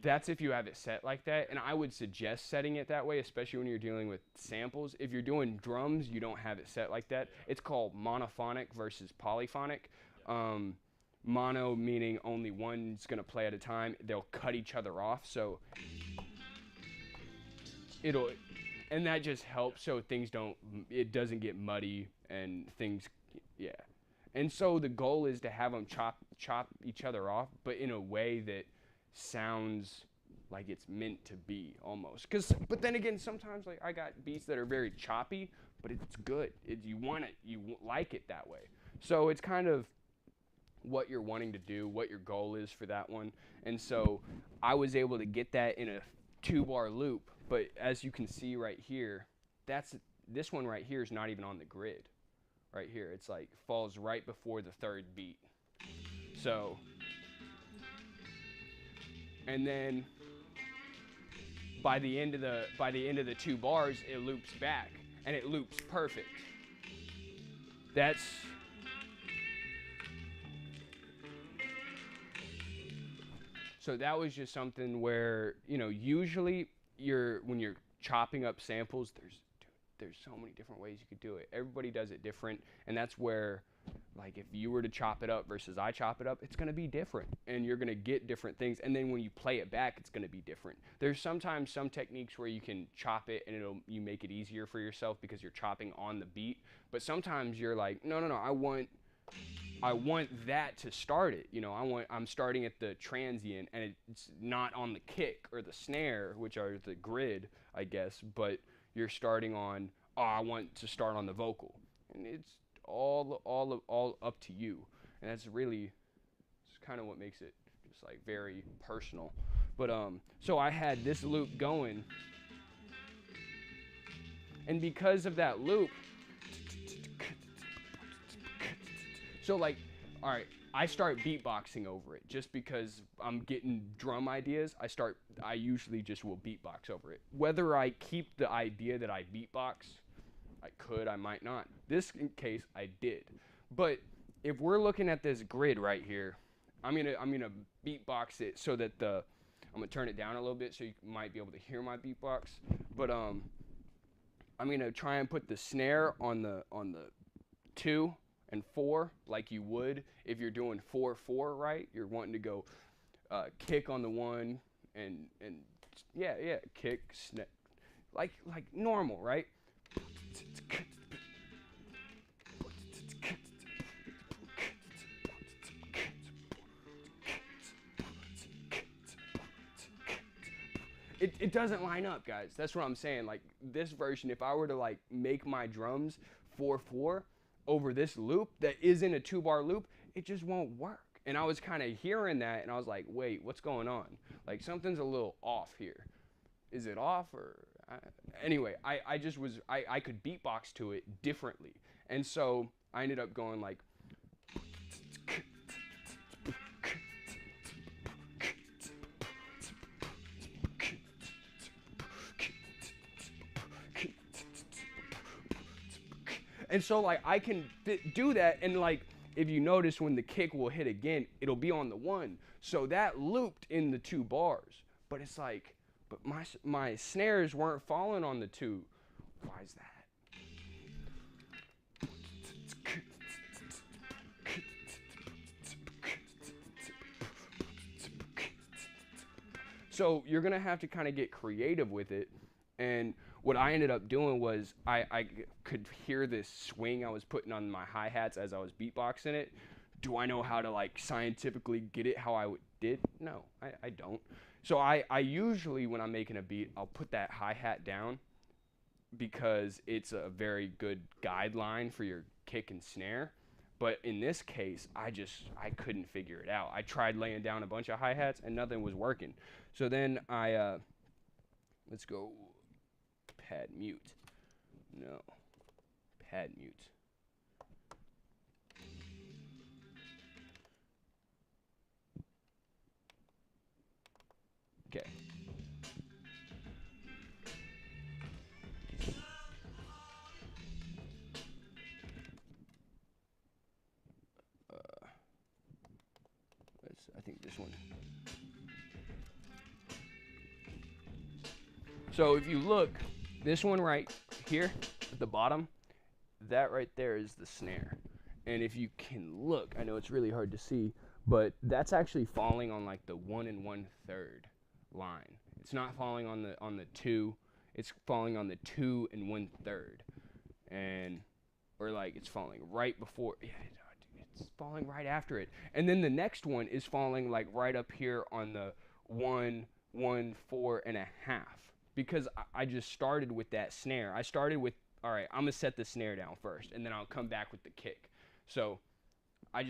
That's if you have it set like that, and I would suggest setting it that way, especially when you're dealing with samples. If you're doing drums, you don't have it set like that. It's called monophonic versus polyphonic. Mono meaning only one's gonna play at a time. They'll cut each other off, so and that just helps so it doesn't get muddy and things, yeah. And so the goal is to have them chop each other off, but in a way that sounds like it's meant to be almost. But then again, sometimes like I got beats that are very choppy, but it's good. You like it that way. So it's kind of what you're wanting to do, what your goal is for that one. And so I was able to get that in a 2-bar loop, but as you can see right here, this one right here is not even on the grid. Right here, it's like falls right before the 3rd beat. So, and then by the end of the 2 bars, it loops back, and it loops perfect. So that was just something where, usually when you're chopping up samples, there's so many different ways you could do it. Everybody does it different, and that's where, like, if you were to chop it up versus I chop it up, it's gonna be different, and you're gonna get different things. And then when you play it back, it's gonna be different. There's sometimes some techniques where you can chop it and you make it easier for yourself because you're chopping on the beat. But sometimes you're like, no, I want that to start it. I'm starting at the transient, and it's not on the kick or the snare, which are the grid, I guess, but you're starting on, I want to start on the vocal. And it's all up to you. And that's really kind of what makes it just like very personal. But so I had this loop going, and because of that loop, so like, all right, I start beatboxing over it just because I'm getting drum ideas. I usually just will beatbox over it. Whether I keep the idea that I beatbox, I might not. This case, I did. But if we're looking at this grid right here, I'm gonna beatbox it so that I'm gonna turn it down a little bit so you might be able to hear my beatbox. But I'm gonna try and put the snare on the 2 and 4 like you would if you're doing 4/4, right? You're wanting to go kick on the 1 and kick, snare, like normal, right? It doesn't line up, guys. That's what I'm saying. Like, this version, if I were to like make my drums 4/4 over this loop that isn't a 2-bar loop, it just won't work. And I was kind of hearing that, and I was like, wait, what's going on? Like, something's a little off here. Is it off or? Anyway, I could beatbox to it differently. And so I ended up going like, and so like I can do that, and like if you notice when the kick will hit again, it'll be on the 1. So that looped in the 2 bars, but it's like, but my snares weren't falling on the 2. Why is that? So you're gonna have to kind of get creative with it. And what I ended up doing was I could hear this swing I was putting on my hi-hats as I was beatboxing it. Do I know how to like scientifically get it how I did? No, I don't. So I usually, when I'm making a beat, I'll put that hi-hat down because it's a very good guideline for your kick and snare. But in this case, I couldn't figure it out. I tried laying down a bunch of hi-hats and nothing was working. So then let's go pad mute. No, pad mute. Okay. I think this one. So if you look, this one right here at the bottom, that right there is the snare. And if you can look, I know it's really hard to see, but that's actually falling on like the 1 1/3 line. It's not falling on the 2. It's falling on the 2 1/3, and or like it's falling right before. Yeah, it's falling right after it. And then the next one is falling like right up here on the 1, 1, 4.5. Because I just started with that snare. I started with, all right, I'm gonna set the snare down first, and then I'll come back with the kick. So I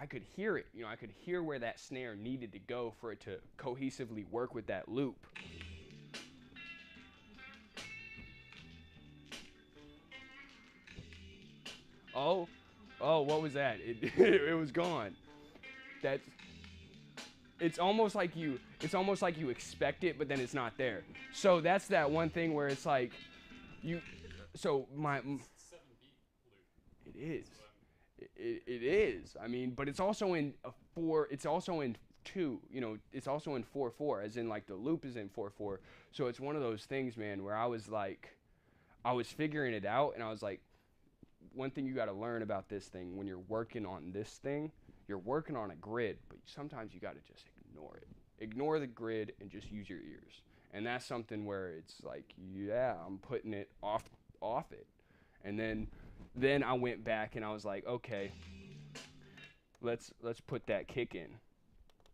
could hear it. I could hear where that snare needed to go for it to cohesively work with that loop. Oh, what was that? It was gone. That's it's almost like you expect it, but then it's not there. So that's that one thing where it's like you so my 7-beat loop. it is. It is. I mean, but it's also in a 4, it's also in 2, it's also in 4/4, as in like the loop is in 4/4. So it's one of those things, man, where I was figuring it out, and I was like, one thing you got to learn about this thing when you're working on this thing, you're working on a grid, but sometimes you got to just ignore it. Ignore the grid and just use your ears. And that's something where it's like, yeah, I'm putting it off it. And then I went back and I was like, okay, let's put that kick in.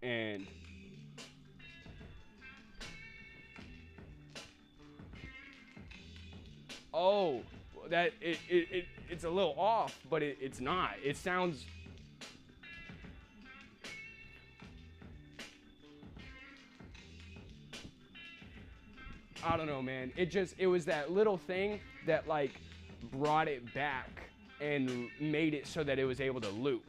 And oh, that it's a little off, but it's not. It sounds I don't know, man. It was that little thing that like brought it back and made it so that it was able to loop.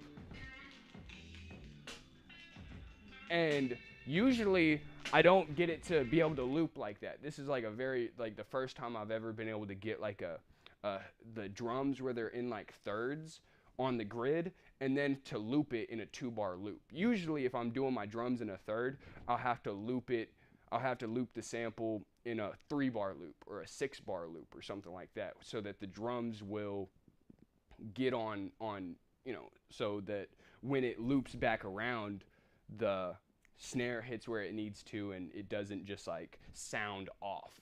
And usually I don't get it to be able to loop like that. This is like the first time I've ever been able to get like the drums where they're in like thirds on the grid, and then to loop it in a 2-bar loop. Usually if I'm doing my drums in a third, I'll have to loop the sample in a 3-bar loop or a 6-bar loop or something like that, so that the drums will get on so that when it loops back around, the snare hits where it needs to and it doesn't just like sound off.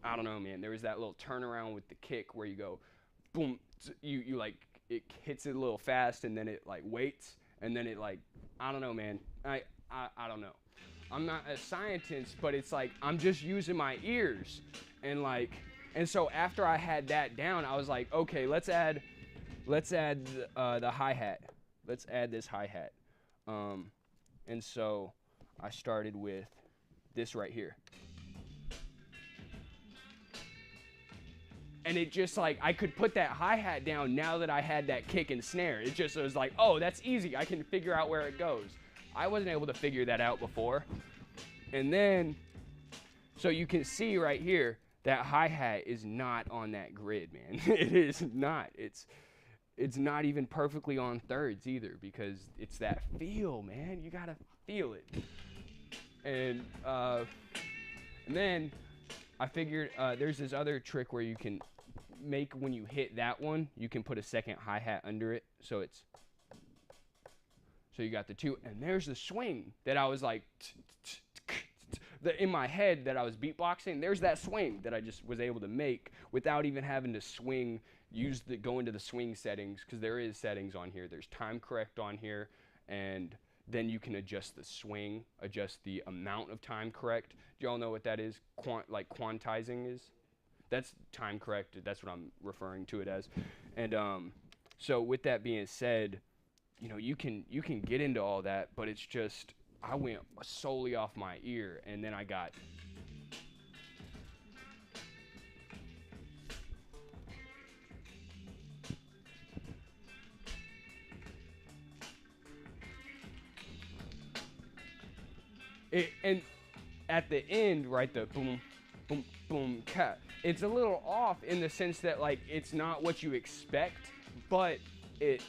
I don't know, man. There was that little turnaround with the kick where you go boom, you like it hits it a little fast, and then it like waits, and then it like, I don't know, man. I don't know. I'm not a scientist, but it's like I'm just using my ears, and so after I had that down, I was like, okay, let's add the hi-hat. Let's add this hi-hat. And so I started with this right here. And it just like, I could put that hi-hat down now that I had that kick and snare. It was like, oh, that's easy. I can figure out where it goes. I wasn't able to figure that out before. And then, so you can see right here, that hi-hat is not on that grid, man. It is not. It's not even perfectly on thirds either, because it's that feel, man. You gotta feel it. And then I figured there's this other trick where you can make, when you hit that one, you can put a second hi-hat under it, so you got the 2, and there's the swing that I was like, in my head that I was beatboxing. There's that swing that I just was able to make without even having to swing, go into the swing settings, because there is settings on here. There's time correct on here, and then you can adjust the swing, adjust the amount of time correct. Do y'all know what that is? Quantizing is? That's time correct. That's what I'm referring to it as. And so with that being said, you can get into all that, but it's just, I went solely off my ear, and then I got it, and at the end, right, the boom, boom, boom, cat. It's a little off in the sense that like it's not what you expect, but it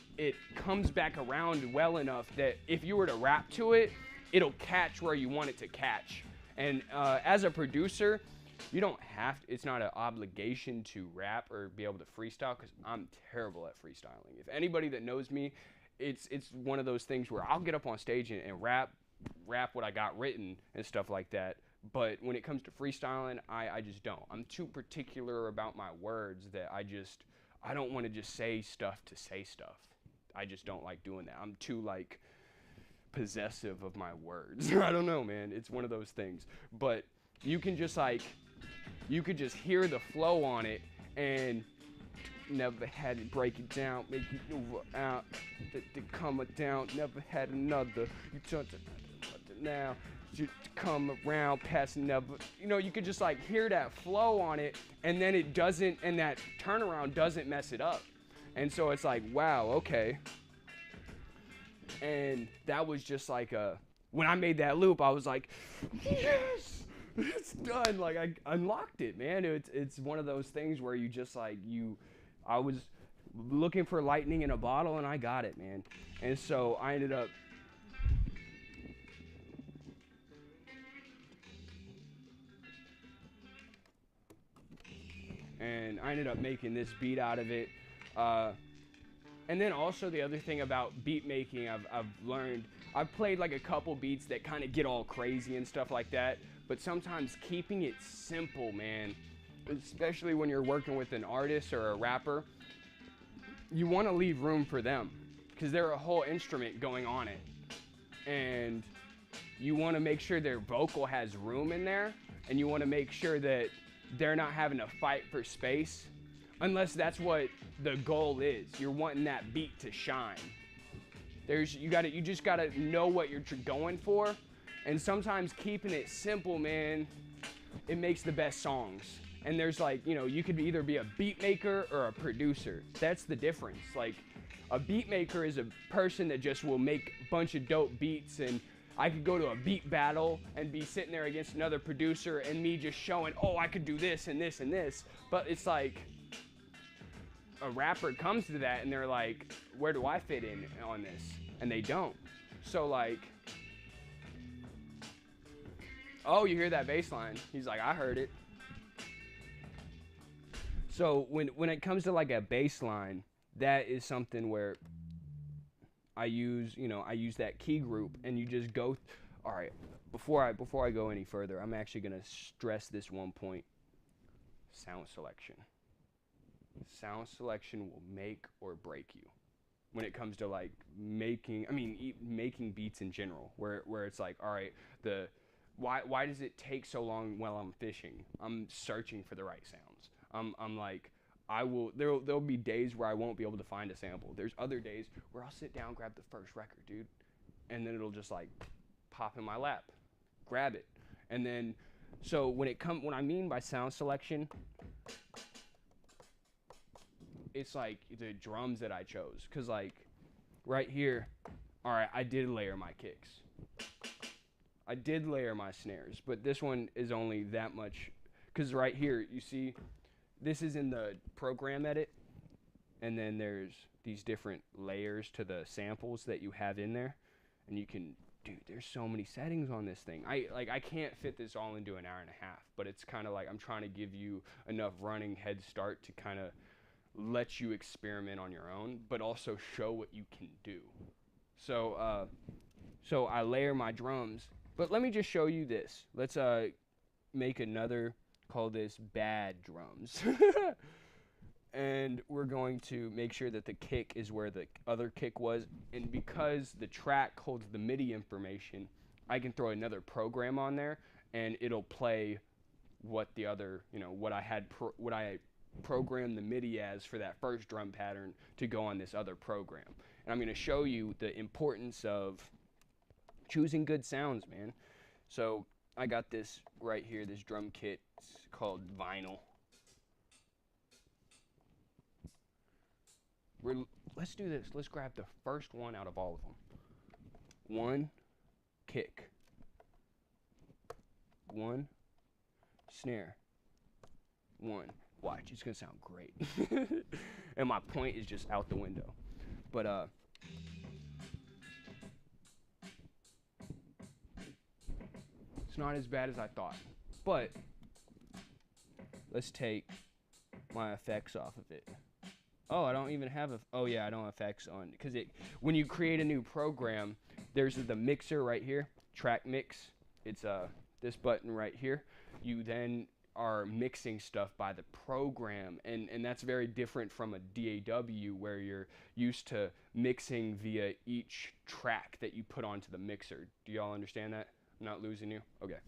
comes back around well enough that if you were to rap to it, it'll catch where you want it to catch. And as a producer, you don't have to, it's not an obligation to rap or be able to freestyle, because I'm terrible at freestyling. If anybody that knows me, it's one of those things where I'll get up on stage and rap what I got written and stuff like that. But when it comes to freestyling, I just don't. I'm too particular about my words that I don't want to just say stuff to say stuff. I just don't like doing that. I'm too like possessive of my words. I don't know, man. It's one of those things. But you can just like, you could just hear the flow on it and never had it break it down, make it move out, the come down, never had another. You turn to now, you come around, pass never. You know, you could just like hear that flow on it, and then it doesn't, and that turnaround doesn't mess it up. And so it's like, wow, okay. And that was just like when I made that loop, I was like, yes, it's done. Like I unlocked it, man. It's one of those things where you just like, I was looking for lightning in a bottle and I got it, man. And so I ended up making this beat out of it. And then also the other thing about beat making I've learned, I've played like a couple beats that kind of get all crazy and stuff like that, but sometimes keeping it simple, man, especially when you're working with an artist or a rapper, you want to leave room for them because they're a whole instrument going on it. And you want to make sure their vocal has room in there, and you want to make sure that they're not having to fight for space, unless that's what the goal is. You're wanting that beat to shine. You just gotta know what you're going for, and sometimes keeping it simple, man, it makes the best songs. And there's like, you know, you could either be a beat maker or a producer. That's the difference. Like, a beat maker is a person that just will make a bunch of dope beats, and I could go to a beat battle and be sitting there against another producer and me just showing, oh, I could do this and this and this. But it's like, a rapper comes to that and they're like, where do I fit in on this? And they don't. So like, oh, you hear that bass line? He's like, I heard it. So when it comes to like a bass line, that is something where I use that key group, and you just go, all right, before I go any further, I'm actually gonna stress this one point: sound selection. Sound selection will make or break you when it comes to like making beats in general, where it's like, all right, why does it take so long while I'm fishing? I'm searching for the right sounds. I'm like, there'll be days where I won't be able to find a sample. There's other days where I'll sit down, grab the first record, dude, and then it'll just like pop in my lap, grab it. And then, so when I mean by sound selection, it's like the drums that I chose. Cause like right here, all right, I did layer my kicks. I did layer my snares, but this one is only that much. Cause right here, you see, this is in the program edit, and then there's these different layers to the samples that you have in there, and you can, dude, there's so many settings on this thing. I can't fit this all into an hour and a half, but it's kind of like I'm trying to give you enough running head start to kind of let you experiment on your own, but also show what you can do. So so I layer my drums, but let me just show you this. Let's make another, call this bad drums. And we're going to make sure that the kick is where the other kick was, and because the track holds the MIDI information, I can throw another program on there and it'll play what the other, what I had programmed the MIDI as for that first drum pattern to go on this other program. And I'm going to show you the importance of choosing good sounds, man. So I got this right here, this drum kit. It's called Vinyl. Let's do this. Let's grab the first one out of all of them. One kick. One snare. One. Watch, it's gonna sound great. And my point is just out the window. But it's not as bad as I thought. But let's take my effects off of it. Oh, I don't even have oh yeah, I don't have effects on, because when you create a new program, there's the mixer right here, track mix. It's this button right here. You then are mixing stuff by the program, and that's very different from a DAW where you're used to mixing via each track that you put onto the mixer. Do y'all understand that? I'm not losing you? Okay.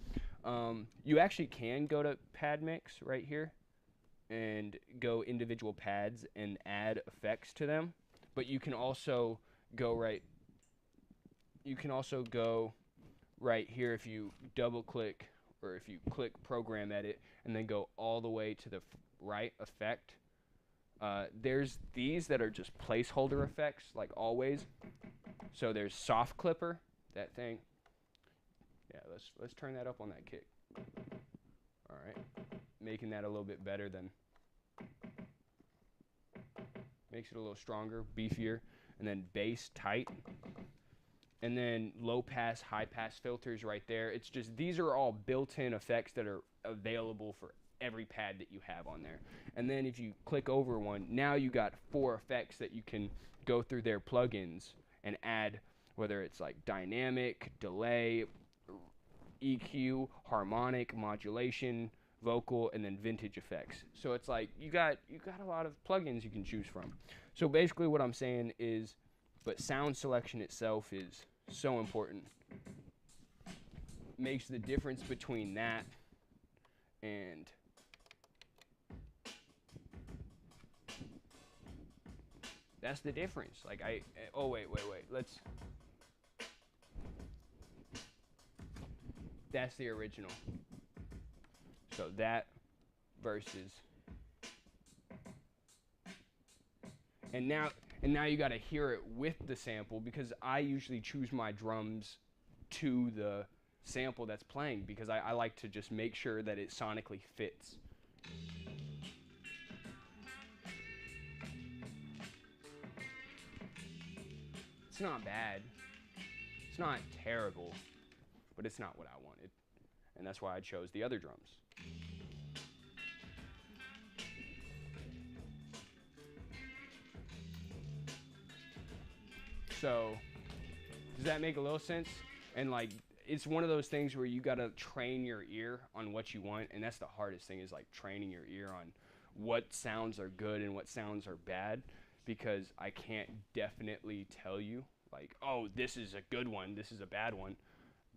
You actually can go to pad mix right here and go individual pads and add effects to them, but you can also go right here if you double click, or if you click program edit and then go all the way to the right effect. There's these that are just placeholder effects, like always. So there's soft clipper, that thing. Yeah, let's turn that up on that kick. All right, making that a little bit better than, makes it a little stronger, beefier, and then bass tight. And then low pass, high pass filters right there. It's just, these are all built-in effects that are available for every pad that you have on there. And then if you click over one, now you got 4 effects that you can go through their plugins and add, whether it's like dynamic, delay, EQ, harmonic, modulation, vocal, and then vintage effects. So it's like you got a lot of plugins you can choose from. So basically what I'm saying is, but sound selection itself is so important. Makes the difference between that and that's the difference. Like oh wait, that's the original. So that versus, and now you got to hear it with the sample, because I usually choose my drums to the sample that's playing, because I like to just make sure that it sonically fits. It's not bad. It's not terrible, but it's not what I wanted. And that's why I chose the other drums. So, does that make a little sense? And like, it's one of those things where you gotta train your ear on what you want, and that's the hardest thing, is like training your ear on what sounds are good and what sounds are bad, because I can't definitely tell you, like, oh, this is a good one, this is a bad one,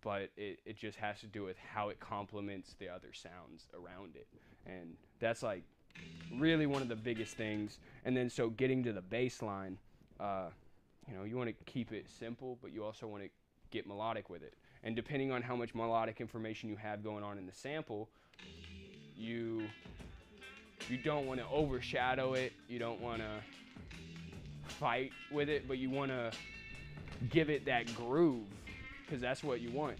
but it just has to do with how it complements the other sounds around it. And that's like really one of the biggest things. And then so getting to the bass line, you know, you want to keep it simple, but you also want to get melodic with it. And depending on how much melodic information you have going on in the sample, you don't want to overshadow it. You don't want to fight with it, but you want to give it that groove, because that's what you want.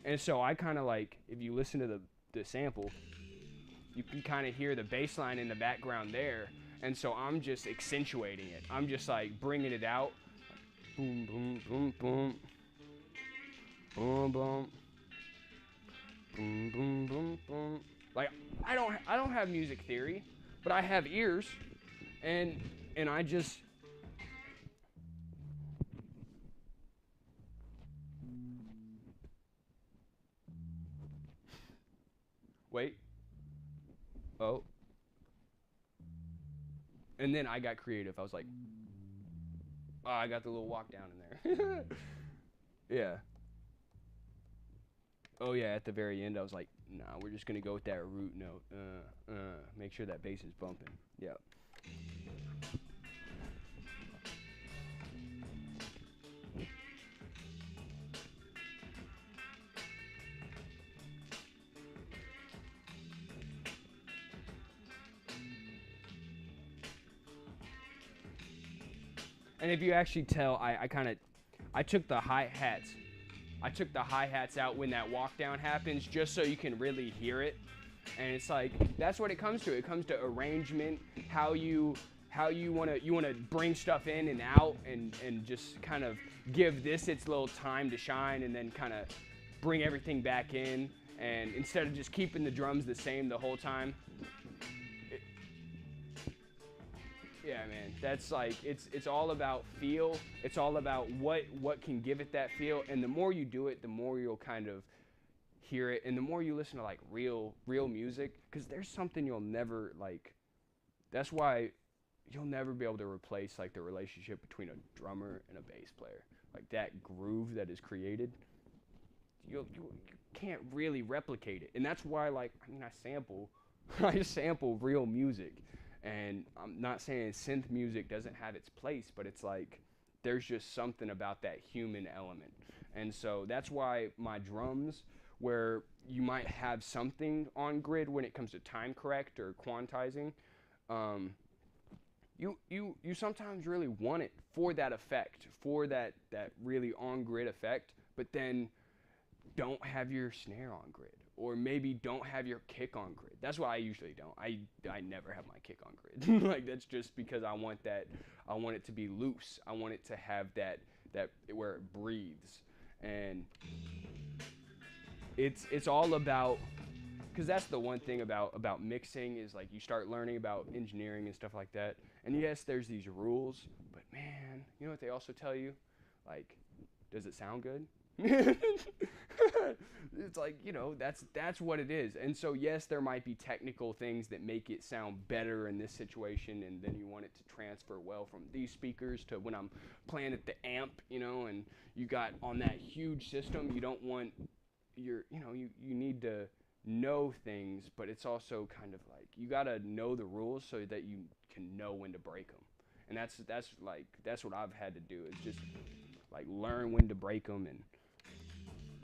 And so I kind of like, if you listen to the sample, you can kind of hear the bass line in the background there. And so I'm just accentuating it. I'm just like bringing it out. Boom, boom, boom, boom. Boom, boom. Boom, boom, boom, boom. Like, I don't have music theory, but I have ears, and I just, wait. Oh. And then I got creative. I was like, oh, I got the little walk down in there. Yeah. Oh yeah, at the very end I was like, nah, we're just gonna go with that root note. Make sure that bass is bumping. Yep. And if you actually tell, I took the hi-hats. I took the hi-hats out when that walk down happens, just so you can really hear it. And it's like, that's what it comes to. It comes to arrangement, how you wanna bring stuff in and out, and just kind of give this its little time to shine, and then kind of bring everything back in. And instead of just keeping the drums the same the whole time. Yeah, man, that's like, it's all about feel. It's all about what can give it that feel. And the more you do it, the more you'll kind of hear it, and the more you listen to like real music, because there's something you'll never like. That's why you'll never be able to replace like the relationship between a drummer and a bass player. Like that groove that is created, you can't really replicate it, and that's why like I mean I sample, I sample real music, and I'm not saying synth music doesn't have its place, but it's like there's just something about that human element, and so that's why my drums, where you might have something on grid when it comes to time correct or quantizing, you sometimes really want it for that effect, for that really on grid effect, but then don't have your snare on grid, or maybe don't have your kick on grid. That's why I usually don't. I never have my kick on grid. Like that's just because I want it to be loose. I want it to have that where it breathes, and it's all about, because that's the one thing about mixing is like you start learning about engineering and stuff like that. And yes, there's these rules, but man, you know what they also tell you? Like, does it sound good? It's like, you know, that's what it is. And so yes, there might be technical things that make it sound better in this situation, and then you want it to transfer well from these speakers to when I'm playing at the amp, you know, and you got on that huge system, you don't want you need to know things, but it's also kind of like you gotta know the rules so that you can know when to break them, and that's what I've had to do, is just like learn when to break them and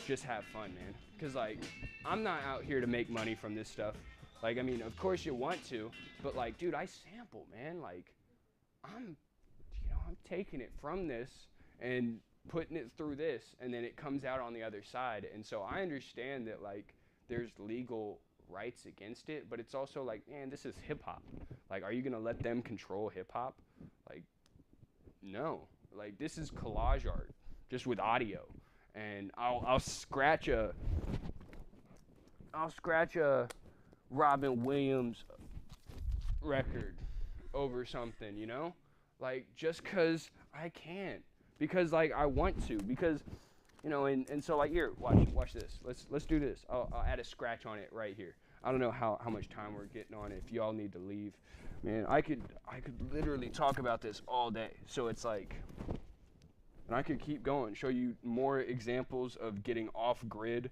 just have fun, man. Because like I'm not out here to make money from this stuff. Like I mean, of course you want to, but like, dude, I sample, man. Like I'm taking it from this and putting it through this, and then it comes out on the other side. And so I understand that like there's legal rights against it, but it's also like, man, this is hip hop. Like, are you gonna let them control hip hop? Like, no. Like, this is collage art, just with audio. And I'll scratch a Robin Williams record over something, you know? Like, just 'cause I can. Because like I want to. Because you know, and so like here, watch this. Let's do this. I'll add a scratch on it right here. I don't know how much time we're getting on it. If y'all need to leave, man, I could literally talk about this all day. So it's like, and I could keep going, show you more examples of getting off grid,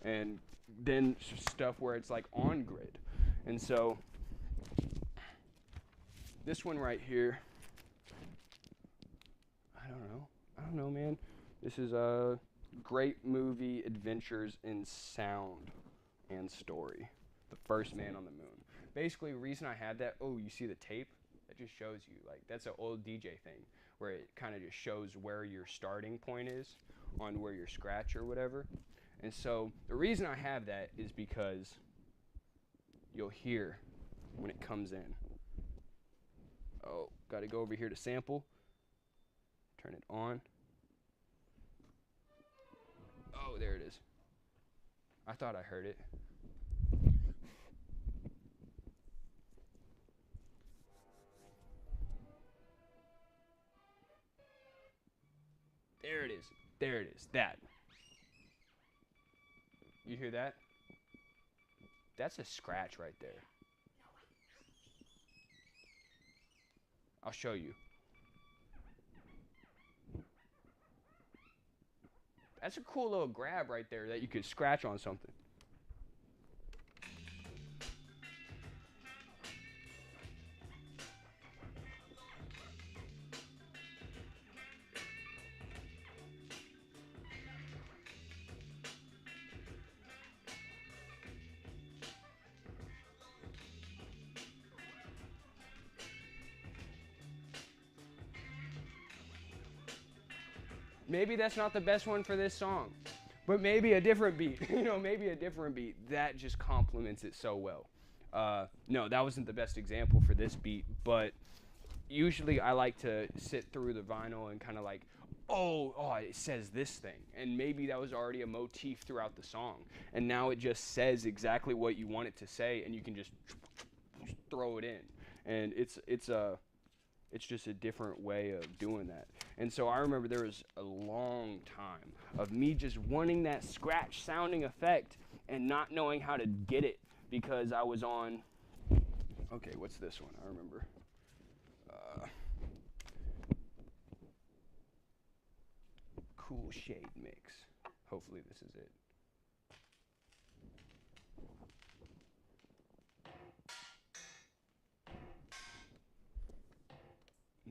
and then stuff where it's like on grid. And so this one right here, I don't know, man. This is a great movie, Adventures in Sound and Story. The First Man on the Moon. Basically, the reason I had that, you see the tape? That just shows you, like, that's an old DJ thing, where it kind of just shows where your starting point is on where your scratch or whatever. And so, the reason I have that is because you'll hear when it comes in. Oh, gotta go over here to sample. Turn it on. Oh, there it is. I thought I heard it. There it is. There it is. That. You hear that? That's a scratch right there. I'll show you. That's a cool little grab right there that you could scratch on something. Maybe that's not the best one for this song, but maybe a different beat, maybe a different beat. That just complements it so well. No, that wasn't the best example for this beat, but usually I like to sit through the vinyl and kind of like, it says this thing. And maybe that was already a motif throughout the song. And now it just says exactly what you want it to say, and you can just throw it in. And it's just a different way of doing that. And so I remember there was a long time of me just wanting that scratch sounding effect, and not knowing how to get it because I was on, okay, what's this one? I remember. Cool Shade Mix. Hopefully this is it.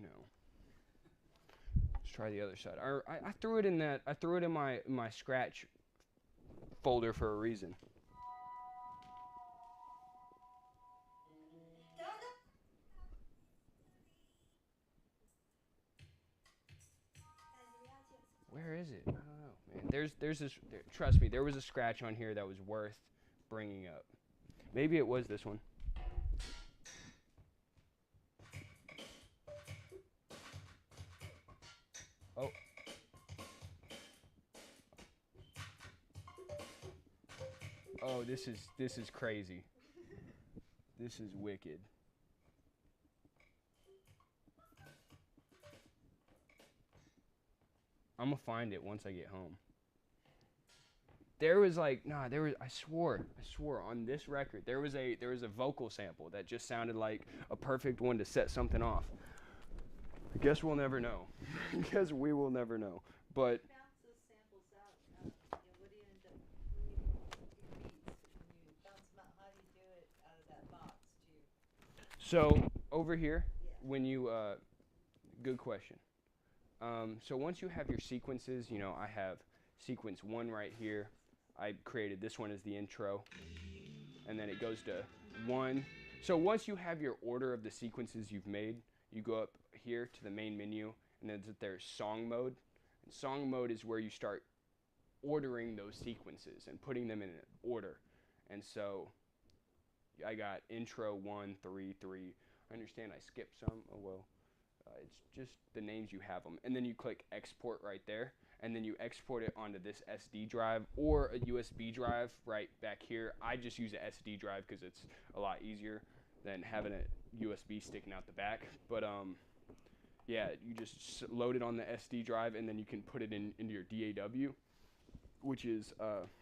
No. Let's try the other side. I threw it in that. I threw it in my scratch folder for a reason. Where is it? I don't know, man. There's this. Trust me, there was a scratch on here that was worth bringing up. Maybe it was this one. Oh. Oh, this is crazy. This is wicked. I'm gonna find it once I get home. There was like, I swore on this record there was a vocal sample that just sounded like a perfect one to set something off. I guess we'll never know. I guess we will never know. But Bounce those samples out. What do you end up when you bounce them out? How do you do it out of that box too? so over here, Yeah. when you good question. So once you have your sequences, I have sequence 1 right here. I created this one as the intro, and then it goes to 1. So once you have your order of the sequences you've made, you go up here to the main menu, and then there's song mode. And song mode is where you start ordering those sequences and putting them in an order. And so I got intro 1, 3, 3. I understand I skipped some. Oh well. It's just the names you have them. And then you click export right there. And then you export it onto this SD drive or a USB drive right back here. I just use an SD drive because it's a lot easier than having a USB sticking out the back. But yeah, you just load it on the SD drive and then you can put it into your DAW, which is,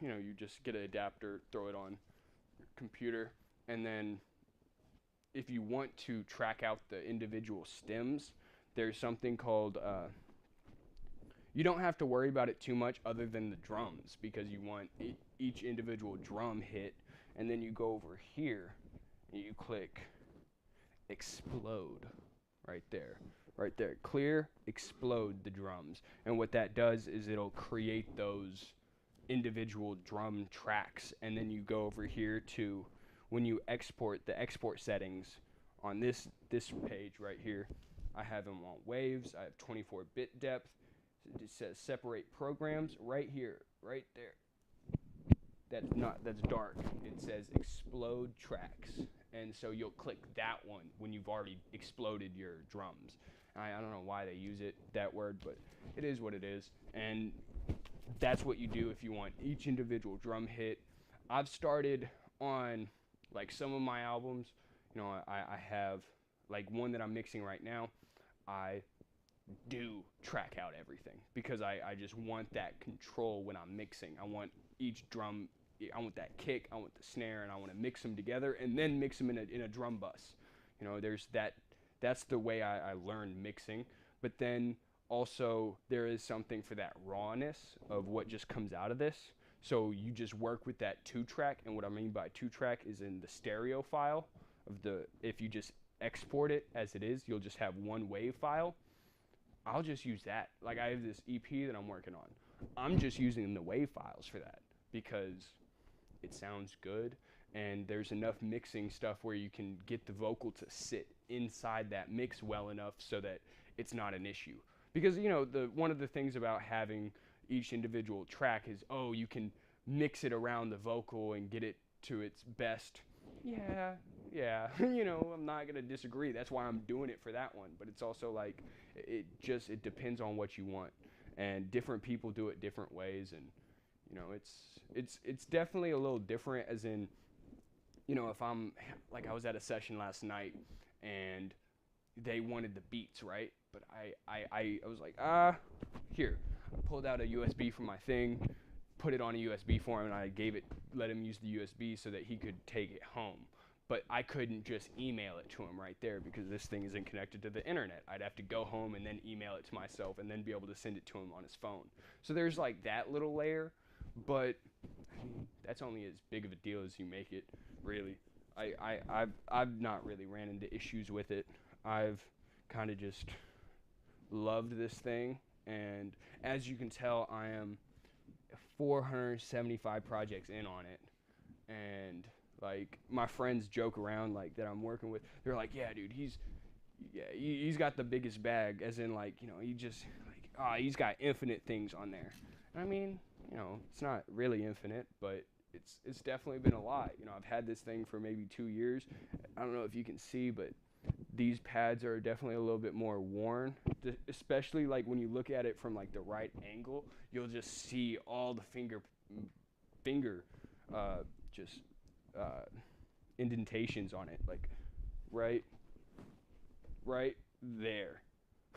you just get an adapter, throw it on your computer. And then if you want to track out the individual stems, there's something called, you don't have to worry about it too much other than the drums because you want each individual drum hit. And then you go over here and you click explode right there. Right there. Clear, explode the drums. And what that does is it'll create those individual drum tracks. And then you go over here to when you export the export settings on this page right here. I have them on waves. I have 24-bit depth. It says separate programs right here, right there. That's dark. It says explode tracks. And so you'll click that one when you've already exploded your drums. I don't know why they use that word, but it is what it is. And that's what you do if you want each individual drum hit. I've started on like some of my albums, I have like one that I'm mixing right now. I do track out everything because I just want that control when I'm mixing. I want each drum, I want that kick, I want the snare, and I want to mix them together and then mix them in a drum bus. There's that's the way I learned mixing. But then also there is something for that rawness of what just comes out of this. So you just work with that 2-track, and what I mean by 2-track is in the stereo file of if you just export it as it is, you'll just have one wave file. I'll just use that. Like I have this EP that I'm working on. I'm just using the wave files for that because it sounds good, and there's enough mixing stuff where you can get the vocal to sit inside that mix well enough so that it's not an issue. Because one of the things about having each individual track is, you can mix it around the vocal and get it to its best. Yeah, I'm not going to disagree. That's why I'm doing it for that one. But it's also like, it depends on what you want. And different people do it different ways. And, it's definitely a little different as in, if I'm, like I was at a session last night and they wanted the beats, right? But I was like, here. I pulled out a USB from my thing, put it on a USB for him, and I let him use the USB so that he could take it home. But I couldn't just email it to him right there because this thing isn't connected to the internet. I'd have to go home and then email it to myself and then be able to send it to him on his phone. So there's like that little layer, but I mean, that's only as big of a deal as you make it, really. I've not really ran into issues with it. I've kind of just loved this thing, and as you can tell, I am 475 projects in on it, and like my friends joke around like that I'm working with. They're like, "Yeah, dude, he's got the biggest bag," as in like, you know, he just like he's got infinite things on there. And I mean, you know, it's not really infinite, but it's definitely been a lot. You know, I've had this thing for maybe 2 years. I don't know if you can see, but these pads are definitely a little bit more worn, especially like when you look at it from like the right angle, you'll just see all the finger just indentations on it, like right there.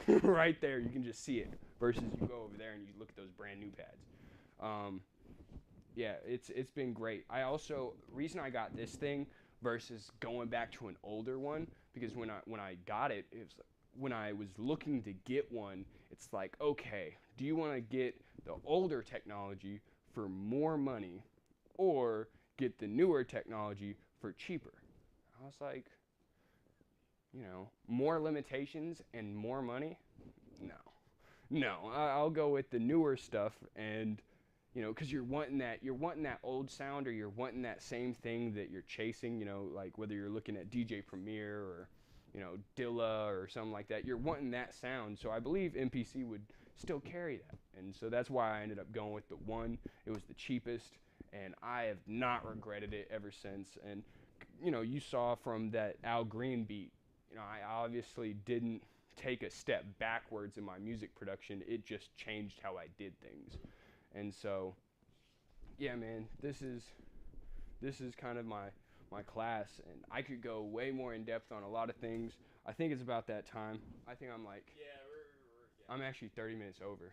Right there, you can just see it, versus you go over there and you look at those brand new pads. Yeah, it's been great. I also, reason I got this thing versus going back to an older one, because when I got it, it was like, when I was looking to get one, it's like, okay, do you want to get the older technology for more money or get the newer technology for cheaper? I was like, you know, more limitations and more money? No, I'll go with the newer stuff. And you know, because you're wanting that old sound, or you're wanting that same thing that you're chasing, you know, like whether you're looking at DJ Premier or, you know, Dilla or something like that, you're wanting that sound. So I believe MPC would still carry that. And so that's why I ended up going with the one. It was the cheapest, and I have not regretted it ever since. And, you know, you saw from that Al Green beat, you know, I obviously didn't take a step backwards in my music production. It just changed how I did things. And so, yeah, man, this is kind of my class, and I could go way more in depth on a lot of things. I think it's about that time. I think I'm like, I'm actually 30 minutes over.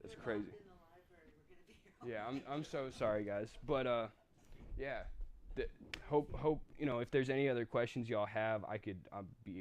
That's We're crazy. locked in the library. We're gonna be here all Yeah, night. I'm so sorry, guys, but yeah. Hope you know, if there's any other questions y'all have, I'll be